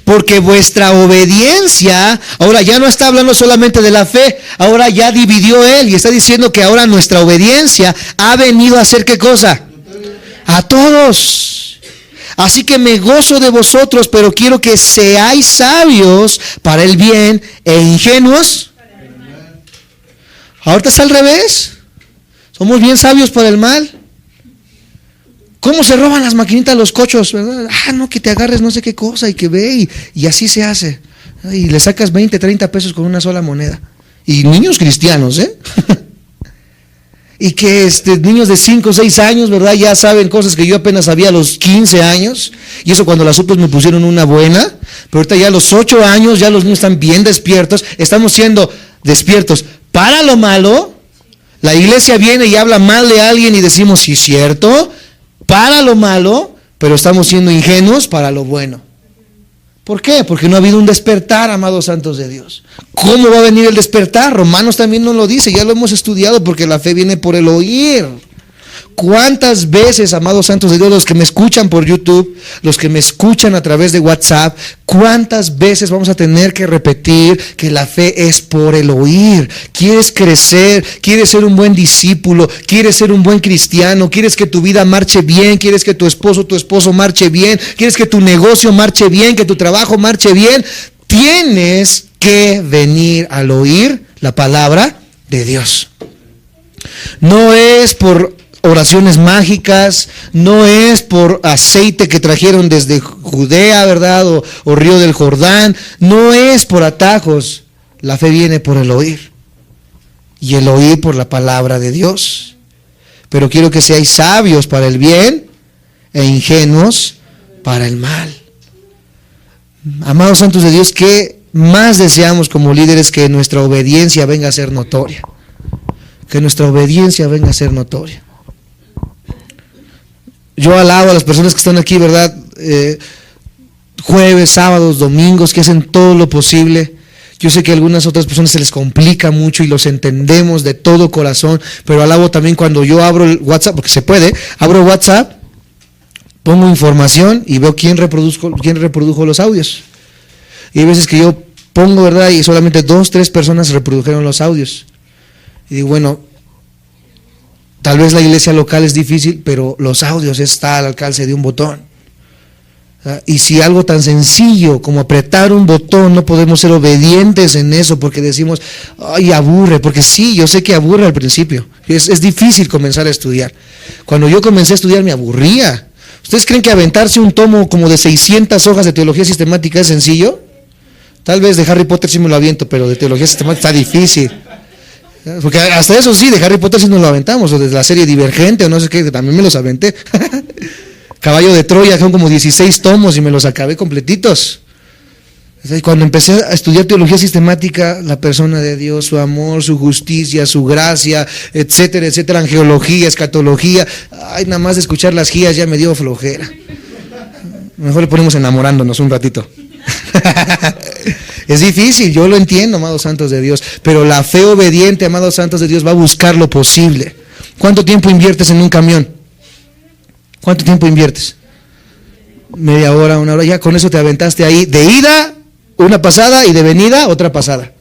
Porque vuestra obediencia, ahora ya no está hablando solamente de la fe, ahora ya dividió él y está diciendo que ahora nuestra obediencia ha venido a hacer ¿qué cosa? A todos. Así que me gozo de vosotros, pero quiero que seáis sabios para el bien e ingenuos. Ahorita está al revés. Somos bien sabios para el mal. ¿Cómo se roban las maquinitas los cochos, verdad? No, que te agarres no sé qué cosa y que ve y así se hace. Y le sacas 20, 30 pesos con una sola moneda. Y niños cristianos, Y que niños de 5 o 6 años, ¿verdad? Ya saben cosas que yo apenas sabía a los 15 años. Y eso cuando las supe me pusieron una buena. Pero ahorita ya a los 8 años ya los niños están bien despiertos. Estamos siendo despiertos para lo malo. La iglesia viene y habla mal de alguien y decimos, sí, cierto, para lo malo, pero estamos siendo ingenuos para lo bueno. ¿Por qué? Porque no ha habido un despertar, amados santos de Dios. ¿Cómo va a venir el despertar? Romanos también nos lo dice, ya lo hemos estudiado, porque la fe viene por el oír. ¿Cuántas veces, amados santos de Dios, los que me escuchan por YouTube, los que me escuchan a través de WhatsApp, cuántas veces vamos a tener que repetir que la fe es por el oír? ¿Quieres crecer? ¿Quieres ser un buen discípulo? ¿Quieres ser un buen cristiano? ¿Quieres que tu vida marche bien? ¿Quieres que tu esposo marche bien? ¿Quieres que tu negocio marche bien? ¿Que tu trabajo marche bien? Tienes que venir al oír la palabra de Dios. No es por oraciones mágicas, no es por aceite que trajeron desde Judea, ¿verdad? O Río del Jordán, no es por atajos. La fe viene por el oír, y el oír por la palabra de Dios. Pero quiero que seáis sabios para el bien e ingenuos para el mal. Amados santos de Dios, ¿qué más deseamos como líderes? Que nuestra obediencia venga a ser notoria. Que nuestra obediencia venga a ser notoria. Yo alabo a las personas que están aquí, ¿verdad? Jueves, sábados, domingos, que hacen todo lo posible. Yo sé que a algunas otras personas se les complica mucho y los entendemos de todo corazón, pero alabo también cuando yo abro el WhatsApp, porque se puede, abro WhatsApp, pongo información y veo quién reprodujo los audios. Y hay veces que yo pongo, ¿verdad? Y solamente 2, 3 personas reprodujeron los audios. Y digo, bueno, tal vez la iglesia local es difícil, pero los audios está al alcance de un botón. Y si algo tan sencillo como apretar un botón, no podemos ser obedientes en eso porque decimos, ay, aburre, porque sí, yo sé que aburre al principio. Es difícil comenzar a estudiar. Cuando yo comencé a estudiar me aburría. ¿Ustedes creen que aventarse un tomo como de 600 hojas de teología sistemática es sencillo? Tal vez de Harry Potter sí me lo aviento, pero de teología sistemática está difícil. Porque hasta eso sí, de Harry Potter sí nos lo aventamos, o de la serie Divergente, o no sé qué, también me los aventé. Caballo de Troya, son como 16 tomos y me los acabé completitos. Cuando empecé a estudiar teología sistemática, la persona de Dios, su amor, su justicia, su gracia, etcétera, etcétera, angeología, escatología, ay, nada más de escuchar las guías ya me dio flojera. Mejor le ponemos enamorándonos un ratito. Es difícil, yo lo entiendo, amados santos de Dios, pero la fe obediente, amados santos de Dios, va a buscar lo posible. ¿Cuánto tiempo inviertes en un camión? ¿Cuánto tiempo inviertes? Media hora, 1 hora, ya con eso te aventaste ahí, de ida, una pasada, y de venida, otra pasada.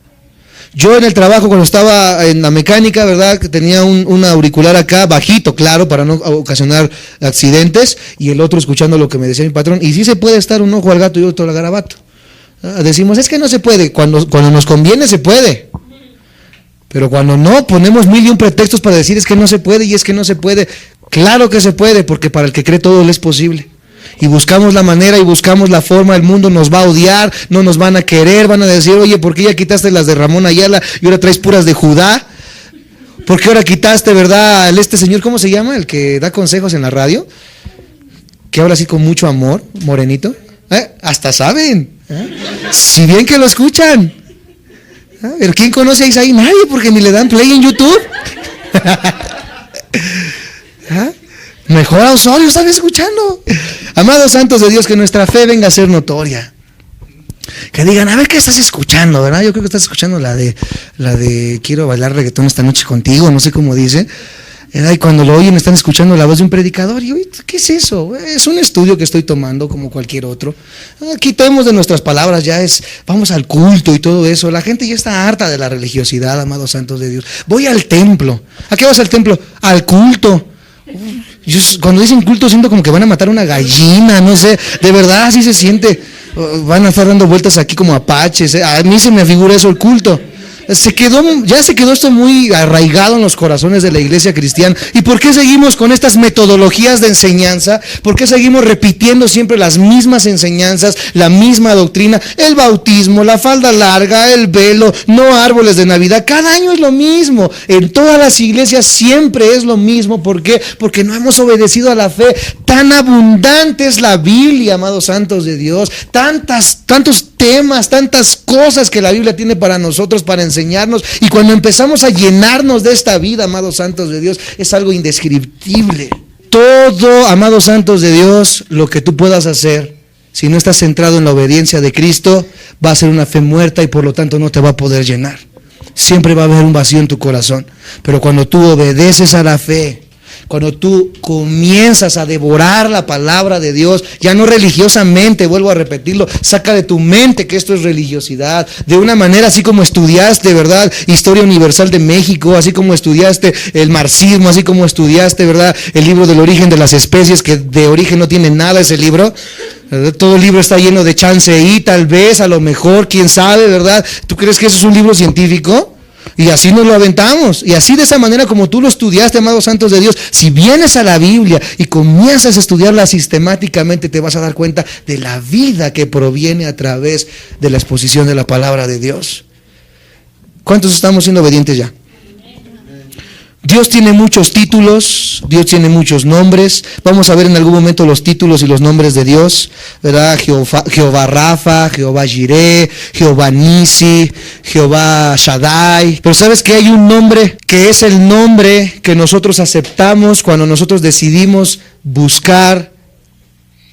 Yo en el trabajo, cuando estaba en la mecánica, ¿verdad? Que tenía un auricular acá, bajito, claro, para no ocasionar accidentes, y el otro escuchando lo que me decía mi patrón, y sí se puede estar un ojo al gato y otro al garabato. Decimos, es que no se puede, cuando nos conviene se puede, pero cuando no, ponemos 1001 pretextos para decir es que no se puede y es que no se puede. Claro que se puede, porque para el que cree todo le es posible. Y buscamos la manera y buscamos la forma. El mundo nos va a odiar, no nos van a querer, van a decir, oye, ¿por qué ya quitaste las de Ramón Ayala y ahora traes puras de Judá? ¿Por qué ahora quitaste, verdad, este señor, ¿cómo se llama? El que da consejos en la radio, que habla así con mucho amor, morenito. Hasta saben, si bien que lo escuchan. ¿Pero quién conoce a Isaí? Nadie, porque ni le dan play en YouTube. ¿Ah? Mejor a Osorio, ¿están escuchando? Amados santos de Dios, que nuestra fe venga a ser notoria. Que digan, a ver, ¿qué estás escuchando? ¿Verdad? Yo creo que estás escuchando la de quiero bailar reggaetón esta noche contigo, no sé cómo dice. Y cuando lo oyen están escuchando la voz de un predicador. Y yo, ¿qué es eso? Es un estudio que estoy tomando como cualquier otro. Quitemos de nuestras palabras, ya es, vamos al culto y todo eso. La gente ya está harta de la religiosidad, amados santos de Dios. Voy al templo. ¿A qué vas al templo? Al culto. Yo, cuando dicen culto siento como que van a matar una gallina, no sé, de verdad así se siente. Van a estar dando vueltas aquí como apaches. A mí se me figura eso, el culto. Ya se quedó esto muy arraigado en los corazones de la iglesia cristiana. ¿Y por qué seguimos con estas metodologías de enseñanza? ¿Por qué seguimos repitiendo siempre las mismas enseñanzas, la misma doctrina? El bautismo, la falda larga, el velo, no árboles de Navidad. Cada año es lo mismo. En todas las iglesias siempre es lo mismo. ¿Por qué? Porque no hemos obedecido a la fe. Tan abundante es la Biblia, amados santos de Dios. Tantos temas, tantas cosas que la Biblia tiene para nosotros, para enseñarnos, y cuando empezamos a llenarnos de esta vida, amados santos de Dios, es algo indescriptible. Todo, amados santos de Dios, lo que tú puedas hacer, si no estás centrado en la obediencia de Cristo, va a ser una fe muerta y por lo tanto no te va a poder llenar. Siempre va a haber un vacío en tu corazón, pero cuando tú obedeces a la fe, cuando tú comienzas a devorar la palabra de Dios, ya no religiosamente, vuelvo a repetirlo, saca de tu mente que esto es religiosidad, de una manera así como estudiaste, ¿verdad? Historia Universal de México, así como estudiaste el marxismo, así como estudiaste, ¿verdad? El libro del origen de las especies, que de origen no tiene nada ese libro. ¿Verdad? Todo el libro está lleno de chance y tal vez, a lo mejor, quién sabe, ¿verdad? ¿Tú crees que eso es un libro científico? Y así nos lo aventamos, y así de esa manera como tú lo estudiaste, amados santos de Dios, si vienes a la Biblia y comienzas a estudiarla sistemáticamente, te vas a dar cuenta de la vida que proviene a través de la exposición de la palabra de Dios. ¿Cuántos estamos siendo obedientes ya? Dios tiene muchos títulos, Dios tiene muchos nombres. Vamos a ver en algún momento los títulos y los nombres de Dios, ¿verdad? Jehová Rafa, Jehová Jireh, Jehová Nisi, Jehová Shaddai. Pero ¿sabes que hay un nombre que es el nombre que nosotros aceptamos cuando nosotros decidimos buscar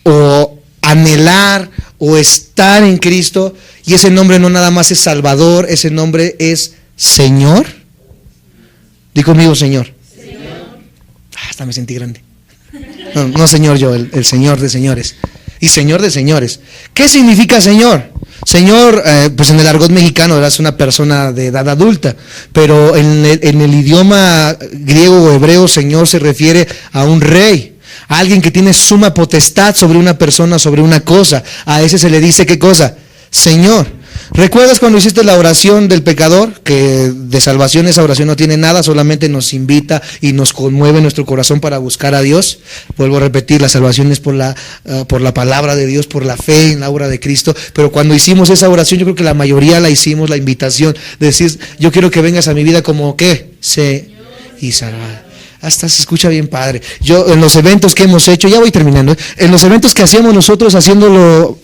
o anhelar o estar en Cristo? Y ese nombre no nada más es Salvador, ese nombre es Señor. Di conmigo, Señor. Hasta me sentí grande. No Señor yo, el Señor de señores. Y Señor de señores. ¿Qué significa Señor? Señor, pues en el argot mexicano es una persona de edad adulta, pero en el idioma griego o hebreo, Señor se refiere a un rey, a alguien que tiene suma potestad sobre una persona, sobre una cosa. A ese se le dice, ¿qué cosa? Señor. ¿Recuerdas cuando hiciste la oración del pecador? Que de salvación esa oración no tiene nada, solamente nos invita y nos conmueve nuestro corazón para buscar a Dios. Vuelvo a repetir, la salvación es por la palabra de Dios, por la fe en la obra de Cristo. Pero cuando hicimos esa oración, yo creo que la mayoría la hicimos, la invitación de decir, yo quiero que vengas a mi vida como, ¿qué? Sé y salva. Hasta se escucha bien padre. Yo en los eventos que hemos hecho, ya voy terminando, en los eventos que hacíamos nosotros haciéndolo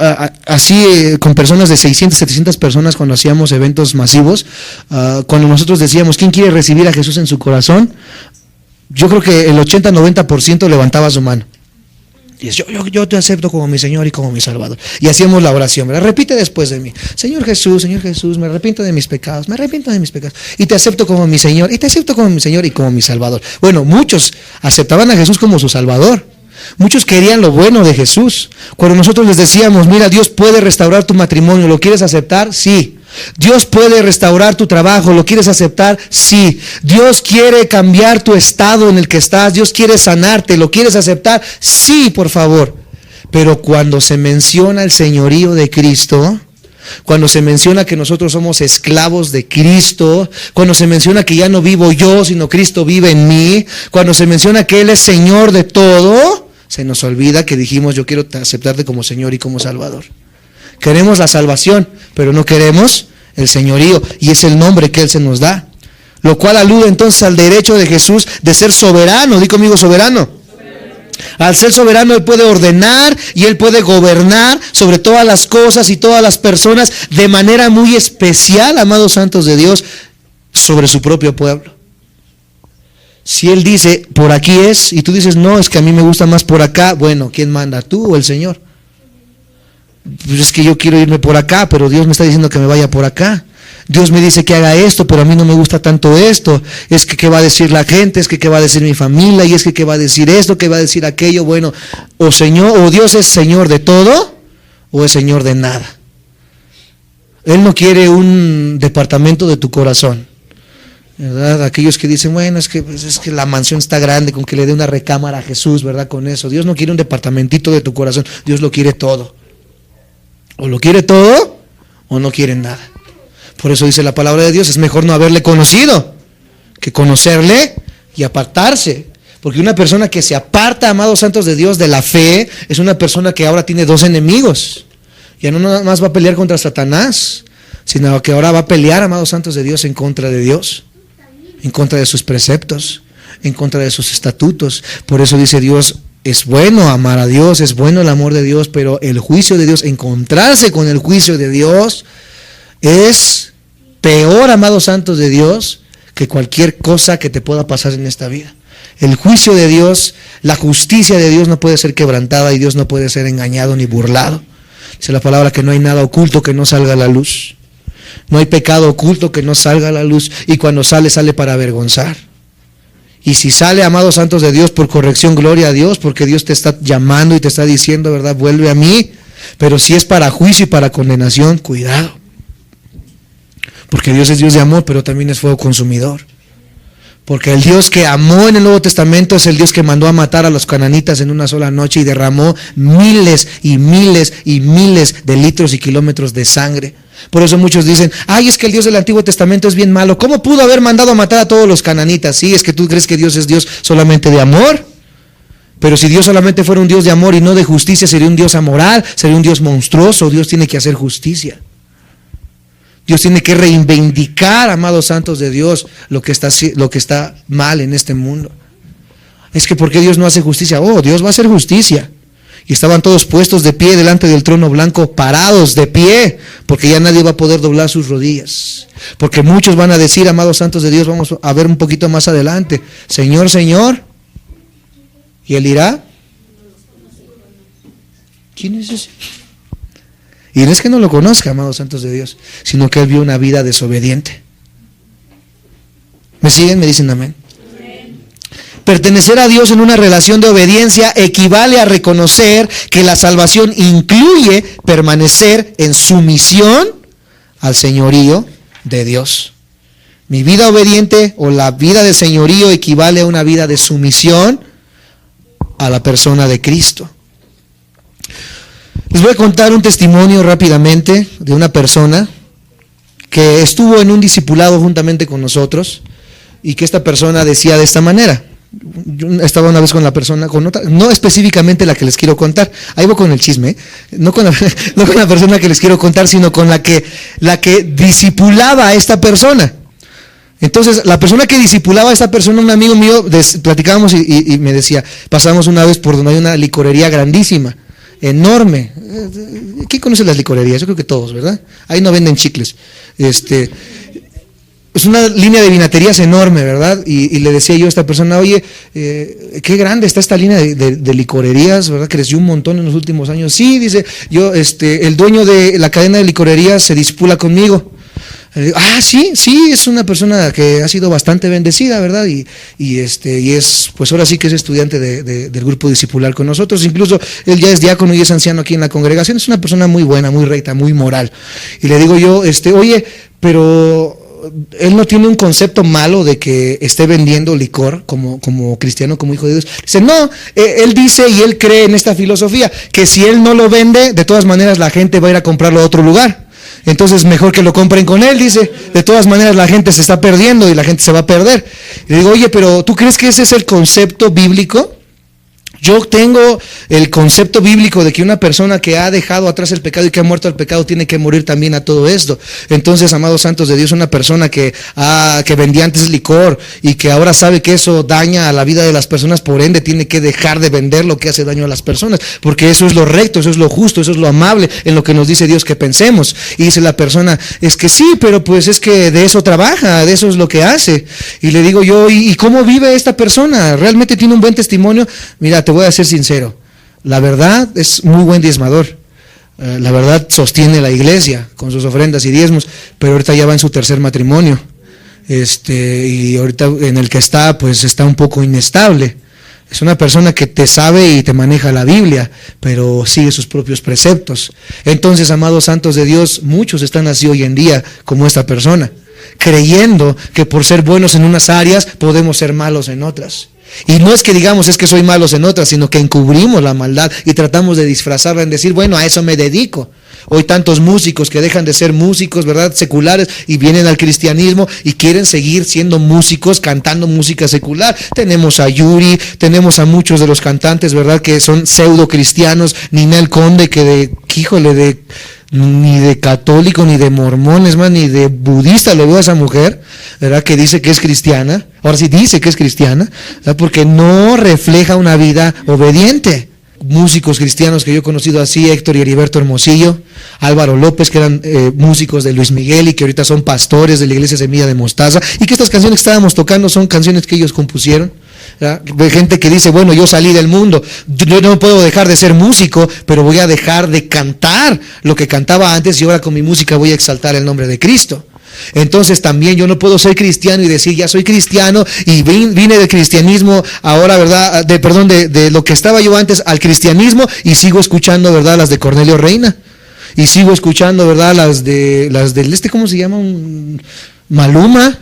así con personas de 600, 700 personas, cuando hacíamos eventos masivos, cuando nosotros decíamos, ¿quién quiere recibir a Jesús en su corazón? Yo creo que el 80-90% levantaba su mano. Y es, yo te acepto como mi Señor y como mi Salvador. Y hacíamos la oración, ¿verdad? Repite después de mí. Señor Jesús, me arrepiento de mis pecados, y te acepto como mi Señor, y te acepto como mi Señor y como mi Salvador. Bueno, muchos aceptaban a Jesús como su Salvador. Muchos querían lo bueno de Jesús. Cuando nosotros les decíamos, mira, Dios puede restaurar tu matrimonio, ¿lo quieres aceptar? Sí. Dios puede restaurar tu trabajo, ¿lo quieres aceptar? Sí. Dios quiere cambiar tu estado en el que estás, Dios quiere sanarte, ¿lo quieres aceptar? Sí, por favor. Pero cuando se menciona el señorío de Cristo, cuando se menciona que nosotros somos esclavos de Cristo, cuando se menciona que ya no vivo yo, sino Cristo vive en mí, cuando se menciona que Él es Señor de todo, se nos olvida que dijimos, yo quiero aceptarte como Señor y como Salvador. Queremos la salvación, pero no queremos el señorío, y es el nombre que Él se nos da. Lo cual alude entonces al derecho de Jesús de ser soberano. Di conmigo, soberano. Al ser soberano, Él puede ordenar y Él puede gobernar sobre todas las cosas y todas las personas de manera muy especial, amados santos de Dios, sobre su propio pueblo. Si Él dice, por aquí es, y tú dices, no, es que a mí me gusta más por acá, bueno, ¿quién manda? ¿Tú o el Señor? Pues es que yo quiero irme por acá, pero Dios me está diciendo que me vaya por acá. Dios me dice que haga esto, pero a mí no me gusta tanto esto. Es que qué va a decir la gente, es que qué va a decir mi familia, y es que qué va a decir esto, qué va a decir aquello. Bueno, o Señor, o Dios es Señor de todo, o es Señor de nada. Él no quiere un departamento de tu corazón, ¿verdad? Aquellos que dicen, bueno, es que la mansión está grande, con que le dé una recámara a Jesús, ¿verdad? Con eso. Dios no quiere un departamentito de tu corazón, Dios lo quiere todo. O lo quiere todo, o no quiere nada. Por eso dice la palabra de Dios, es mejor no haberle conocido que conocerle y apartarse. Porque una persona que se aparta, amados santos de Dios, de la fe, es una persona que ahora tiene dos enemigos. Ya no nada más va a pelear contra Satanás, sino que ahora va a pelear, amados santos de Dios, en contra de Dios, en contra de sus preceptos, en contra de sus estatutos. Por eso dice Dios, es bueno amar a Dios, es bueno el amor de Dios, pero el juicio de Dios, encontrarse con el juicio de Dios, es peor, amados santos de Dios, que cualquier cosa que te pueda pasar en esta vida. El juicio de Dios, la justicia de Dios no puede ser quebrantada y Dios no puede ser engañado ni burlado. Dice la palabra que no hay nada oculto que no salga a la luz. No hay pecado oculto que no salga a la luz, y cuando sale, sale para avergonzar. Y si sale, amados santos de Dios, por corrección, gloria a Dios, porque Dios te está llamando y te está diciendo, ¿verdad? Vuelve a mí. Pero si es para juicio y para condenación, cuidado. Porque Dios es Dios de amor, pero también es fuego consumidor. Porque el Dios que amó en el Nuevo Testamento es el Dios que mandó a matar a los cananitas en una sola noche y derramó miles y miles y miles de litros y kilómetros de sangre. Por eso muchos dicen, ay, es que el Dios del Antiguo Testamento es bien malo. ¿Cómo pudo haber mandado a matar a todos los cananitas? Sí, es que tú crees que Dios es Dios solamente de amor. Pero si Dios solamente fuera un Dios de amor y no de justicia, sería un Dios amoral, sería un Dios monstruoso. Dios tiene que hacer justicia. Dios tiene que reivindicar, amados santos de Dios, lo que está mal en este mundo. Es que ¿por qué Dios no hace justicia? Oh, Dios va a hacer justicia. Y estaban todos puestos de pie delante del trono blanco, parados de pie, porque ya nadie va a poder doblar sus rodillas. Porque muchos van a decir, amados santos de Dios, vamos a ver un poquito más adelante, Señor, Señor. Y Él dirá, ¿quién es ese? Y no es que no lo conozca, amados santos de Dios, sino que Él vio una vida desobediente. ¿Me siguen? ¿Me dicen amén? Amén. Pertenecer a Dios en una relación de obediencia equivale a reconocer que la salvación incluye permanecer en sumisión al señorío de Dios. Mi vida obediente o la vida de señorío equivale a una vida de sumisión a la persona de Cristo. Les voy a contar un testimonio rápidamente de una persona que estuvo en un discipulado juntamente con nosotros y que esta persona decía de esta manera. Yo estaba una vez con la persona, con otra, no específicamente la que les quiero contar, ahí voy con el chisme, no con la persona que les quiero contar, sino con la que discipulaba a esta persona. Entonces, la persona que discipulaba a esta persona, un amigo mío, platicábamos y me decía, pasamos una vez por donde hay una licorería grandísima, enorme. ¿Quién conoce las licorerías? Yo creo que todos, ¿verdad? Ahí no venden chicles. Es una línea de vinaterías enorme, ¿verdad? Y le decía yo a esta persona, oye, qué grande está esta línea de licorerías, ¿verdad? Creció un montón en los últimos años. Sí, dice, yo, el dueño de la cadena de licorerías se disipula conmigo. Sí, es una persona que ha sido bastante bendecida, ¿verdad? Y es, pues ahora sí que es estudiante del grupo discipular con nosotros. Incluso él ya es diácono y es anciano aquí en la congregación. Es una persona muy buena, muy recta, muy moral. Y le digo yo, oye, pero él no tiene un concepto malo de que esté vendiendo licor como cristiano, como hijo de Dios. Dice, no, él dice y él cree en esta filosofía, que si él no lo vende, de todas maneras la gente va a ir a comprarlo a otro lugar. Entonces mejor que lo compren con él, dice. De todas maneras la gente se está perdiendo y la gente se va a perder. Y le digo, oye, pero ¿tú crees que ese es el concepto bíblico? Yo tengo el concepto bíblico de que una persona que ha dejado atrás el pecado y que ha muerto al pecado tiene que morir también a todo esto. Entonces, amados santos de Dios, una persona que vendía antes licor y que ahora sabe que eso daña a la vida de las personas, por ende tiene que dejar de vender lo que hace daño a las personas, porque eso es lo recto, eso es lo justo, eso es lo amable en lo que nos dice Dios que pensemos. Y dice la persona, es que sí, pero pues es que de eso trabaja, de eso es lo que hace. Y le digo yo, ¿y cómo vive esta persona? ¿Realmente tiene un buen testimonio? Mira, te voy a ser sincero, la verdad es muy buen diezmador. La verdad sostiene la iglesia con sus ofrendas y diezmos, pero ahorita ya va en su tercer matrimonio. Y ahorita en el que está, pues está un poco inestable. Es una persona que te sabe y te maneja la Biblia, pero sigue sus propios preceptos. Entonces, amados santos de Dios, muchos están así hoy en día como esta persona, creyendo que por ser buenos en unas áreas podemos ser malos en otras. Y no es que digamos es que soy malos en otras, sino que encubrimos la maldad y tratamos de disfrazarla en decir, bueno, a eso me dedico. Hoy tantos músicos que dejan de ser músicos, ¿verdad?, seculares, y vienen al cristianismo y quieren seguir siendo músicos, cantando música secular. Tenemos a Yuri, tenemos a muchos de los cantantes, ¿verdad?, que son pseudo cristianos. Ninel Conde, ni de católico, ni de mormón, es más, ni de budista le veo a esa mujer, ¿verdad?, que dice que es cristiana. Ahora sí dice que es cristiana, ¿verdad?, porque no refleja una vida obediente. Músicos cristianos que yo he conocido así, Héctor y Heriberto Hermosillo, Álvaro López, que eran músicos de Luis Miguel y que ahorita son pastores de la iglesia Semilla de Mostaza, y que estas canciones que estábamos tocando son canciones que ellos compusieron. De gente que dice, bueno, yo salí del mundo, yo no puedo dejar de ser músico, pero voy a dejar de cantar lo que cantaba antes y ahora con mi música voy a exaltar el nombre de Cristo. Entonces también yo no puedo ser cristiano y decir ya soy cristiano y vine del cristianismo ahora, ¿verdad? De lo que estaba yo antes al cristianismo, y sigo escuchando, ¿verdad?, las de Cornelio Reina, y sigo escuchando, ¿verdad?, las del ¿cómo se llama? Maluma.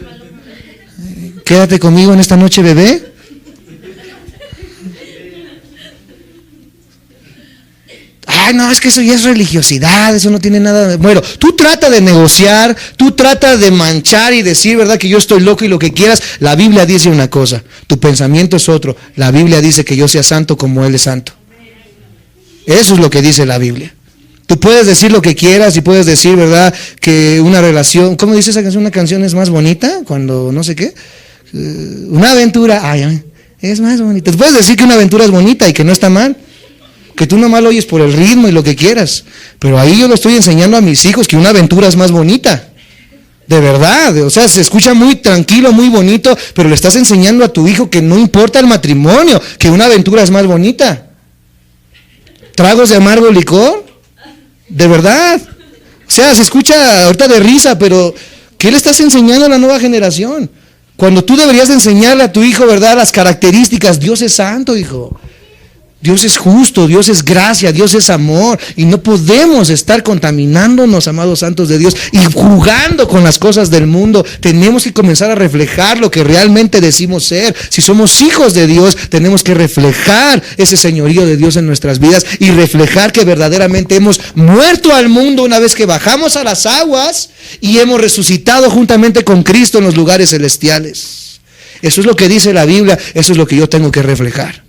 Quédate conmigo en esta noche, bebé. Ay, no, es que eso ya es religiosidad, eso no tiene nada de... Bueno, tú trata de negociar, tú trata de manchar y decir, ¿verdad?, que yo estoy loco y lo que quieras. La Biblia dice una cosa, tu pensamiento es otro. La Biblia dice que yo sea santo como Él es santo. Eso es lo que dice la Biblia. Tú puedes decir lo que quieras y puedes decir, ¿verdad?, que una relación... ¿Cómo dice esa canción? Una canción es más bonita cuando no sé qué. Una aventura, ay, es más bonita. Tú puedes decir que una aventura es bonita y que no está mal, que tú nomás lo oyes por el ritmo y lo que quieras, pero ahí yo le estoy enseñando a mis hijos que una aventura es más bonita, de verdad. O sea, se escucha muy tranquilo, muy bonito, pero le estás enseñando a tu hijo que no importa el matrimonio, que una aventura es más bonita. Tragos de amargo licor, de verdad. O sea, se escucha ahorita de risa, pero ¿qué le estás enseñando a la nueva generación? Cuando tú deberías de enseñarle a tu hijo, ¿verdad?, las características. Dios es santo, hijo. Dios es justo, Dios es gracia, Dios es amor, y no podemos estar contaminándonos, amados santos de Dios, y jugando con las cosas del mundo. Tenemos que comenzar a reflejar lo que realmente decimos ser. Si somos hijos de Dios, tenemos que reflejar ese señorío de Dios en nuestras vidas y reflejar que verdaderamente hemos muerto al mundo una vez que bajamos a las aguas y hemos resucitado juntamente con Cristo en los lugares celestiales. Eso es lo que dice la Biblia, eso es lo que yo tengo que reflejar.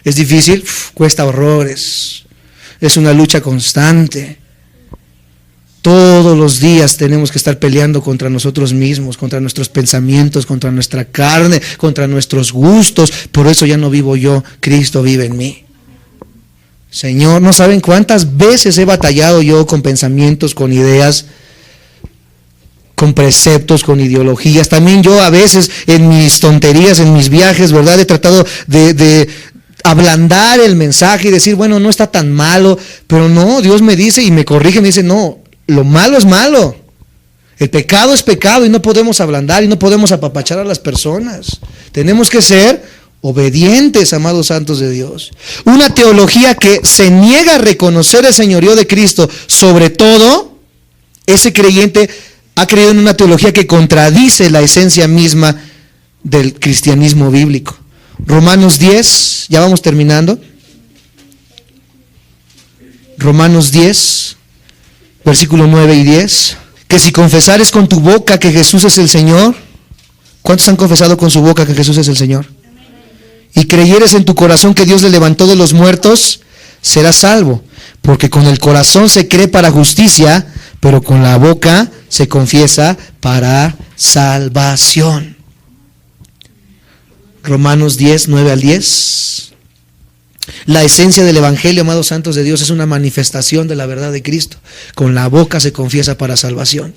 ¿Es difícil? Cuesta horrores. Es una lucha constante. Todos los días tenemos que estar peleando contra nosotros mismos, contra nuestros pensamientos, contra nuestra carne, contra nuestros gustos. Por eso ya no vivo yo, Cristo vive en mí. Señor, no saben cuántas veces he batallado yo con pensamientos, con ideas, con preceptos, con ideologías. También yo a veces en mis tonterías, en mis viajes, ¿verdad?, he tratado de ablandar el mensaje y decir, bueno, no está tan malo, pero no, Dios me dice y me corrige, me dice, no, lo malo es malo, el pecado es pecado y no podemos ablandar y no podemos apapachar a las personas. Tenemos que ser obedientes, amados santos de Dios. Una teología que se niega a reconocer el señorío de Cristo, sobre todo, ese creyente ha creído en una teología que contradice la esencia misma del cristianismo bíblico. Romanos 10, ya vamos terminando. Romanos 10, versículo 9 y 10. Que si confesares con tu boca que Jesús es el Señor. ¿Cuántos han confesado con su boca que Jesús es el Señor? y creyeres en tu corazón que Dios le levantó de los muertos, serás salvo. Porque con el corazón se cree para justicia, pero con la boca se confiesa para salvación. Romanos 10, 9 al 10. La esencia del Evangelio, amados santos de Dios, es una manifestación de la verdad de Cristo. Con la boca se confiesa para salvación.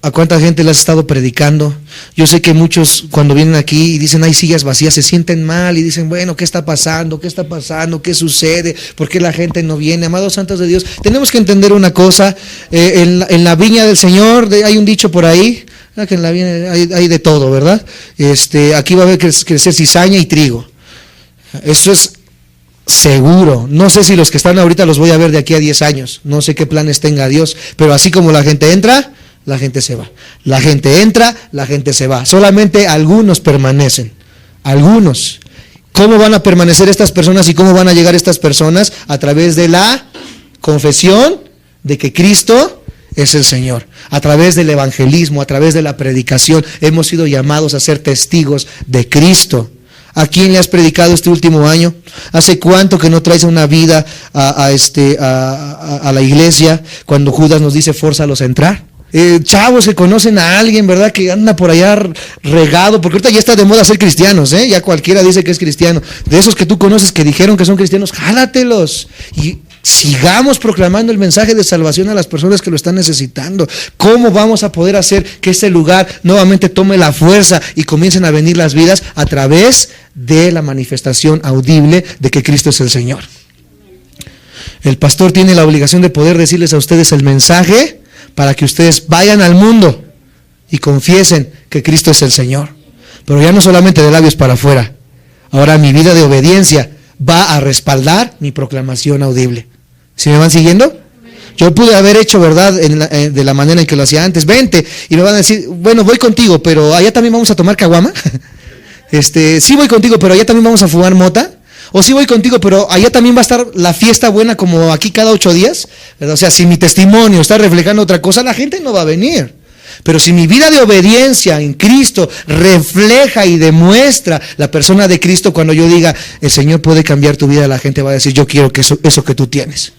¿A cuánta gente le has estado predicando? Yo sé que muchos cuando vienen aquí y dicen hay sillas vacías, se sienten mal y dicen, bueno, ¿qué está pasando? ¿Qué está pasando? ¿Qué sucede? ¿Por qué la gente no viene? Amados santos de Dios, tenemos que entender una cosa, en la viña del Señor, hay un dicho por ahí, que en la viña hay de todo, ¿verdad? Aquí va a haber crecer cizaña y trigo. Eso es seguro. No sé si los que están ahorita los voy a ver de aquí a 10 años, no sé qué planes tenga Dios, pero así como la gente entra, la gente se va. La gente entra, la gente se va. Solamente algunos permanecen. Algunos. ¿Cómo van a permanecer estas personas y cómo van a llegar estas personas? A través de la confesión de que Cristo es el Señor. A través del evangelismo, a través de la predicación, hemos sido llamados a ser testigos de Cristo. ¿A quién le has predicado este último año? ¿Hace cuánto que no traes una vida a la iglesia cuando Judas nos dice, fórzalos a entrar? Chavos que conocen a alguien, ¿verdad? Que anda por allá regado, porque ahorita ya está de moda ser cristianos, ya cualquiera dice que es cristiano. De esos que tú conoces que dijeron que son cristianos, jálatelos y sigamos proclamando el mensaje de salvación a las personas que lo están necesitando. ¿Cómo vamos a poder hacer que este lugar nuevamente tome la fuerza y comiencen a venir las vidas? A través de la manifestación audible de que Cristo es el Señor. El pastor tiene la obligación de poder decirles a ustedes el mensaje para que ustedes vayan al mundo y confiesen que Cristo es el Señor. Pero ya no solamente de labios para afuera. Ahora mi vida de obediencia va a respaldar mi proclamación audible. ¿Sí me van siguiendo? Yo pude haber hecho, ¿verdad?, de la manera en que lo hacía antes. Vente, y me van a decir, bueno, voy contigo, pero allá también vamos a tomar caguama. Sí voy contigo, pero allá también vamos a fumar mota. O sí voy contigo, pero allá también va a estar la fiesta buena como aquí cada 8 días. ¿Verdad? O sea, si mi testimonio está reflejando otra cosa, la gente no va a venir. Pero si mi vida de obediencia en Cristo refleja y demuestra la persona de Cristo, cuando yo diga, el Señor puede cambiar tu vida, la gente va a decir, yo quiero que eso que tú tienes.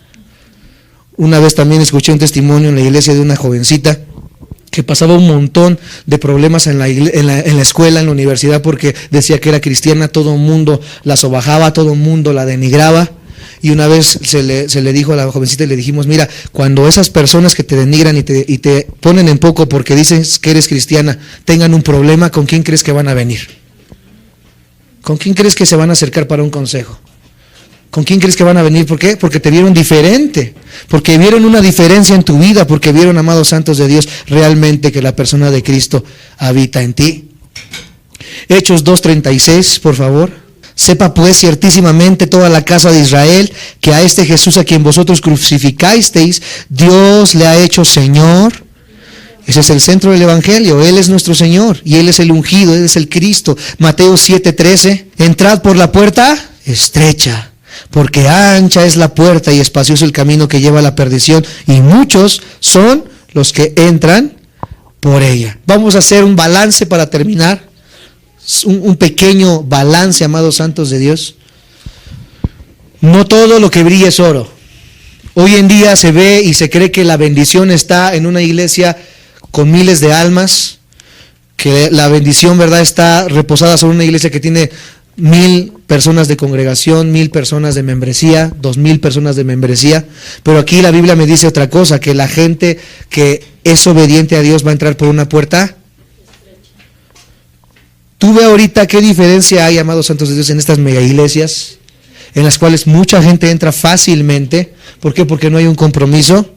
Una vez también escuché un testimonio en la iglesia de una jovencita que pasaba un montón de problemas en la escuela, en la universidad, porque decía que era cristiana, todo el mundo la sobajaba, todo el mundo la denigraba. Y una vez se le dijo a la jovencita y le dijimos, mira, cuando esas personas que te denigran y te ponen en poco porque dices que eres cristiana, tengan un problema, ¿con quién crees que van a venir? ¿Con quién crees que se van a acercar para un consejo? ¿Con quién crees que van a venir? ¿Por qué? Porque te vieron diferente, porque vieron una diferencia en tu vida, porque vieron, amados santos de Dios, realmente que la persona de Cristo habita en ti. Hechos 2:36, por favor. Sepa pues ciertísimamente toda la casa de Israel que a este Jesús a quien vosotros crucificasteis, Dios le ha hecho Señor. Ese es el centro del Evangelio, Él es nuestro Señor y Él es el ungido, Él es el Cristo. Mateo 7:13, entrad por la puerta estrecha, porque ancha es la puerta y espacioso el camino que lleva a la perdición, y muchos son los que entran por ella. Vamos a hacer un balance para terminar. Un pequeño balance, amados santos de Dios. No todo lo que brilla es oro. Hoy en día se ve y se cree que la bendición está en una iglesia con miles de almas, que la bendición, ¿verdad?, está reposada sobre una iglesia que tiene 1000 personas de congregación, 1000 personas de membresía, 2000 personas de membresía. Pero aquí la Biblia me dice otra cosa, que la gente que es obediente a Dios va a entrar por una puerta. Tú ve ahorita qué diferencia hay, amados santos de Dios, en estas mega iglesias, en las cuales mucha gente entra fácilmente. ¿Por qué? Porque no hay un compromiso.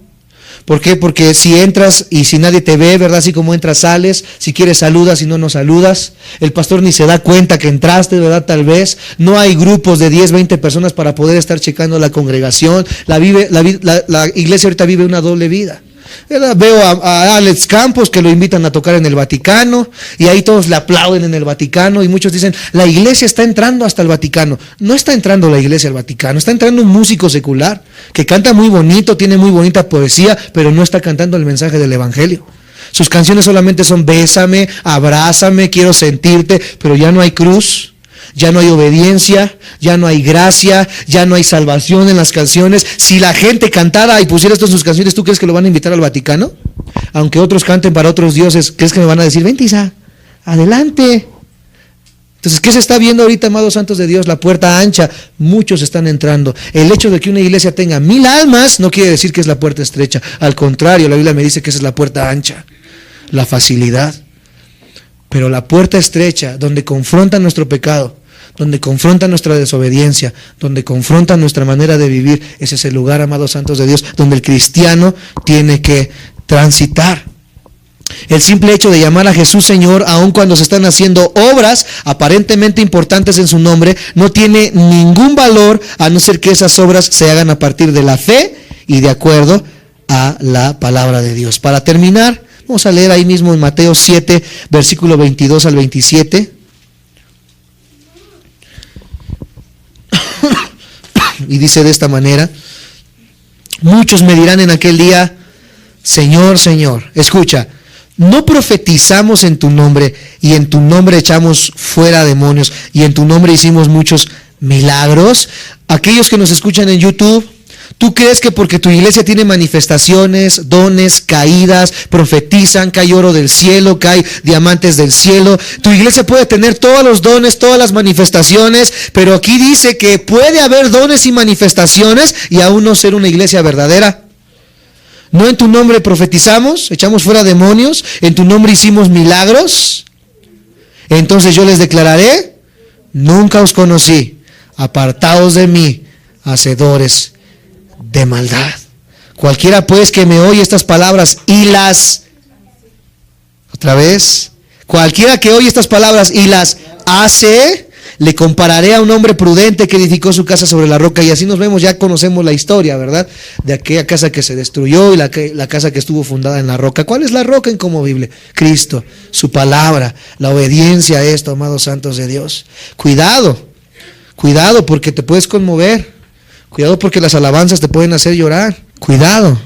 ¿Por qué? Porque si entras y si nadie te ve, ¿verdad? Así como entras, sales. Si quieres saludas, si no, no saludas. El pastor ni se da cuenta que entraste, ¿verdad? Tal vez. No hay grupos de 10, 20 personas para poder estar checando la congregación. La iglesia ahorita vive una doble vida. Veo a Alex Campos que lo invitan a tocar en el Vaticano y ahí todos le aplauden en el Vaticano y muchos dicen, la iglesia está entrando hasta el Vaticano. No está entrando la iglesia al Vaticano, está entrando un músico secular que canta muy bonito, tiene muy bonita poesía, pero no está cantando el mensaje del Evangelio. Sus canciones solamente son bésame, abrázame, quiero sentirte, pero ya no hay cruz. ya no hay obediencia, ya no hay gracia, ya no hay salvación en las canciones. Si la gente cantara y pusiera esto en sus canciones, ¿tú crees que lo van a invitar al Vaticano? Aunque otros canten para otros dioses, ¿crees que me van a decir, vente Isa, adelante? Entonces, ¿qué se está viendo ahorita, amados santos de Dios? La puerta ancha, muchos están entrando. El hecho de que una iglesia tenga 1000 almas no quiere decir que es la puerta estrecha. Al contrario, la Biblia me dice que esa es la puerta ancha, la facilidad. Pero la puerta estrecha, donde confrontan nuestro pecado, donde confrontan nuestra desobediencia, donde confrontan nuestra manera de vivir, ese es el lugar, amados santos de Dios, donde el cristiano tiene que transitar. El simple hecho de llamar a Jesús Señor, aun cuando se están haciendo obras aparentemente importantes en su nombre, no tiene ningún valor a no ser que esas obras se hagan a partir de la fe y de acuerdo a la palabra de Dios. Para terminar, vamos a leer ahí mismo en Mateo 7, versículo 22 al 27. Y dice de esta manera: muchos me dirán en aquel día, Señor, Señor, escucha, ¿no profetizamos en tu nombre y en tu nombre echamos fuera demonios y en tu nombre hicimos muchos milagros? Aquellos que nos escuchan en YouTube, ¿tú crees que porque tu iglesia tiene manifestaciones, dones, caídas, profetizan, cae oro del cielo, cae diamantes del cielo? Tu iglesia puede tener todos los dones, todas las manifestaciones, pero aquí dice que puede haber dones y manifestaciones y aún no ser una iglesia verdadera. ¿No en tu nombre profetizamos, echamos fuera demonios, en tu nombre hicimos milagros? Entonces yo les declararé, nunca os conocí, apartaos de mí, hacedores de maldad. Cualquiera pues que me oye estas palabras y las, otra vez, cualquiera que oye estas palabras y las hace, le compararé a un hombre prudente que edificó su casa sobre la roca. Y así nos vemos, ya conocemos la historia, ¿verdad? De aquella casa que se destruyó y la casa que estuvo fundada en la roca. ¿Cuál es la roca inconmovible? Cristo, su palabra, la obediencia a esto, amados santos de Dios. Cuidado porque te puedes conmover. Cuidado porque las alabanzas te pueden hacer llorar. Cuidado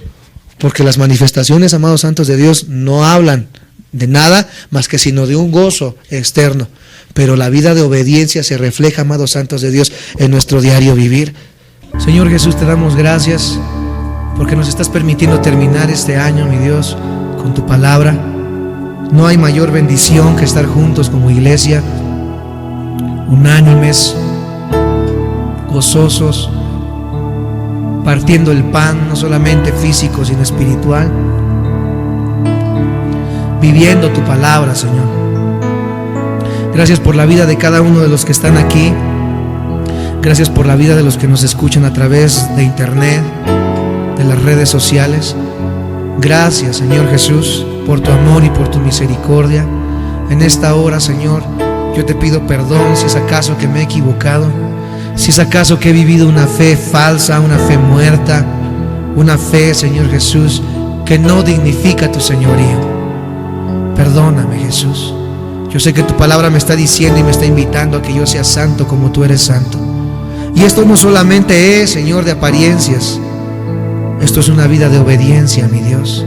porque las manifestaciones, amados santos de Dios, no hablan de nada más que sino de un gozo externo. Pero la vida de obediencia se refleja, amados santos de Dios, en nuestro diario vivir. Señor Jesús, te damos gracias porque nos estás permitiendo terminar este año, mi Dios, con tu palabra. No hay mayor bendición que estar juntos como iglesia, unánimes, gozosos, partiendo el pan, no solamente físico, sino espiritual, viviendo tu palabra, Señor. Gracias por la vida de cada uno de los que están aquí. Gracias por la vida de los que nos escuchan a través de internet, de las redes sociales. Gracias, Señor Jesús, por tu amor y por tu misericordia. En esta hora, Señor, yo te pido perdón si es acaso que me he equivocado, si es acaso que he vivido una fe falsa, una fe muerta, una fe, Señor Jesús, que no dignifica tu señorío. Perdóname, Jesús. Yo sé que tu palabra me está diciendo y me está invitando a que yo sea santo como tú eres santo. Y esto no solamente es, Señor, de apariencias. Esto es una vida de obediencia, mi Dios.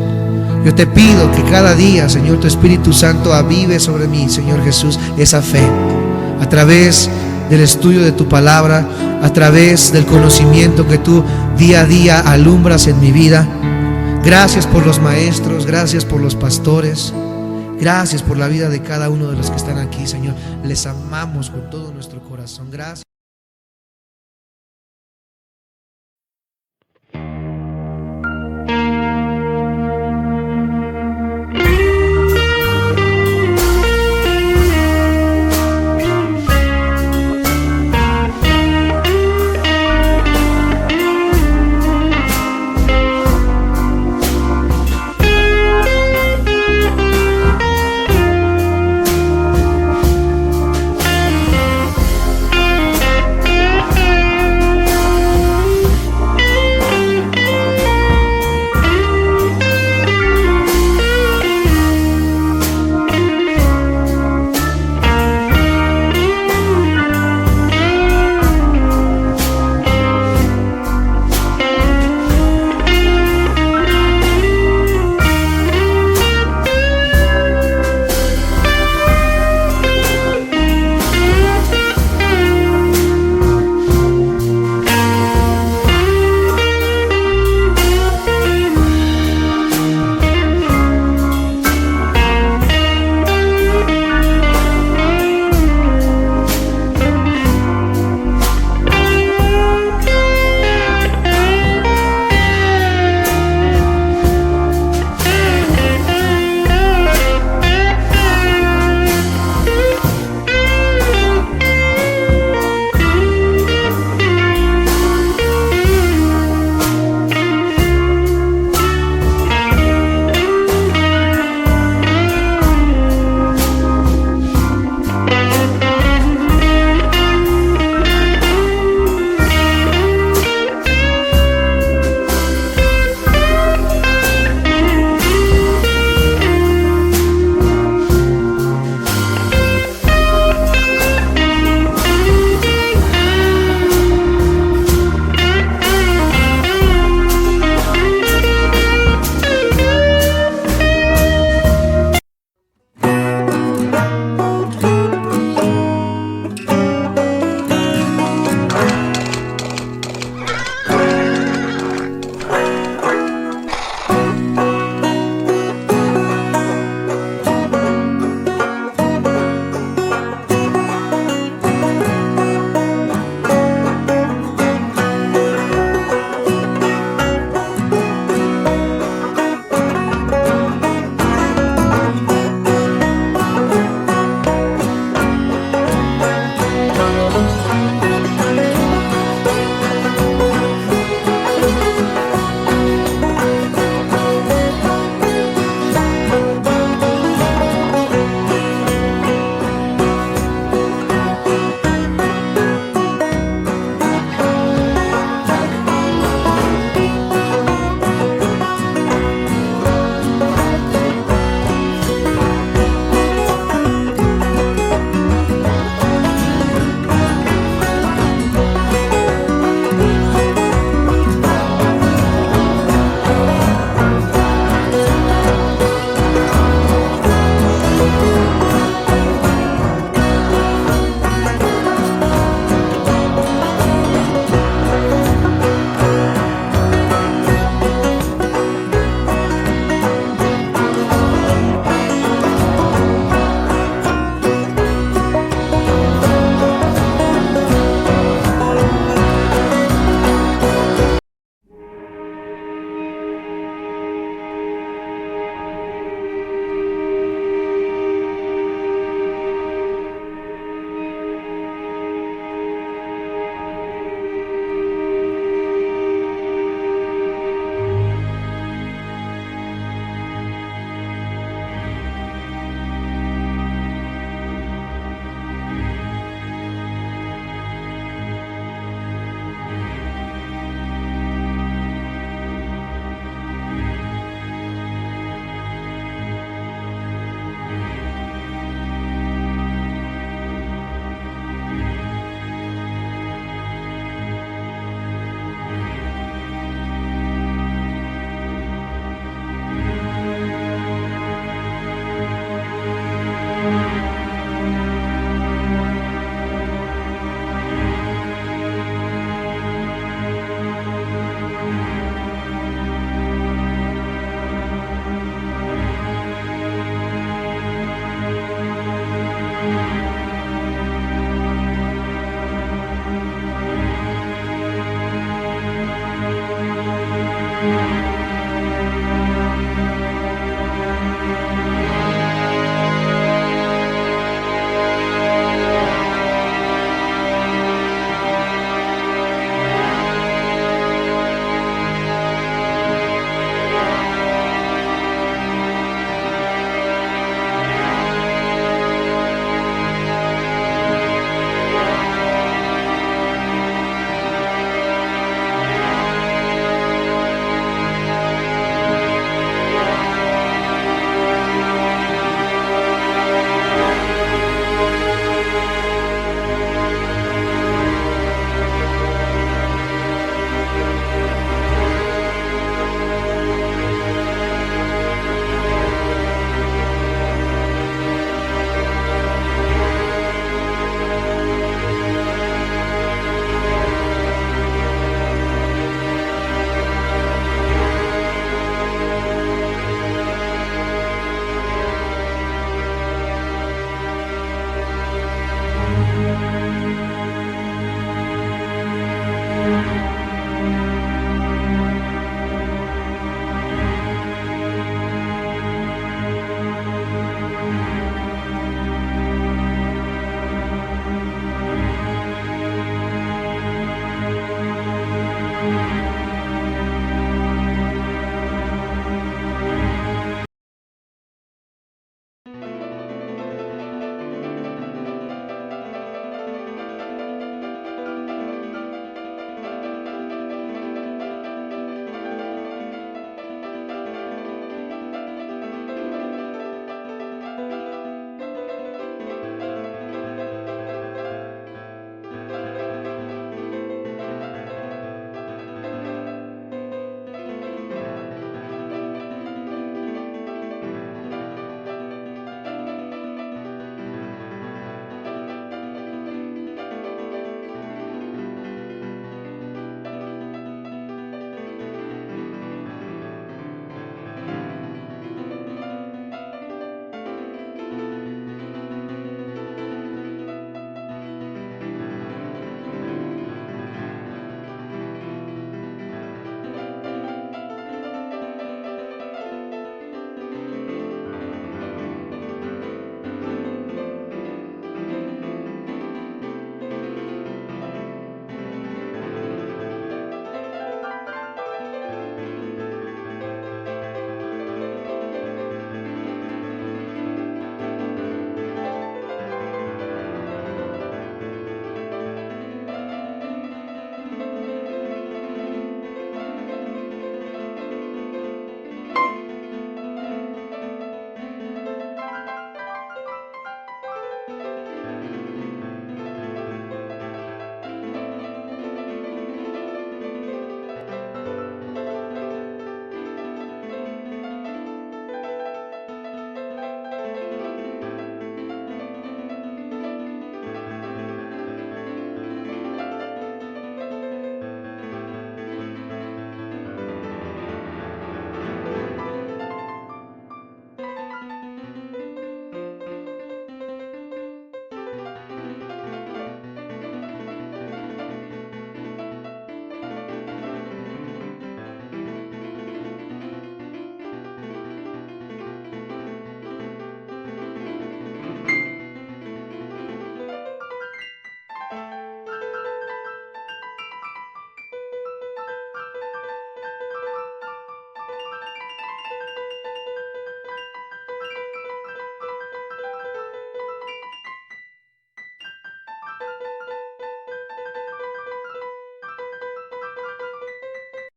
Yo te pido que cada día, Señor, tu Espíritu Santo avive sobre mí, Señor Jesús, esa fe. A través del estudio de tu palabra, a través del conocimiento que tú día a día alumbras en mi vida. Gracias por los maestros, gracias por los pastores. Gracias por la vida de cada uno de los que están aquí, Señor. Les amamos con todo nuestro corazón. Gracias.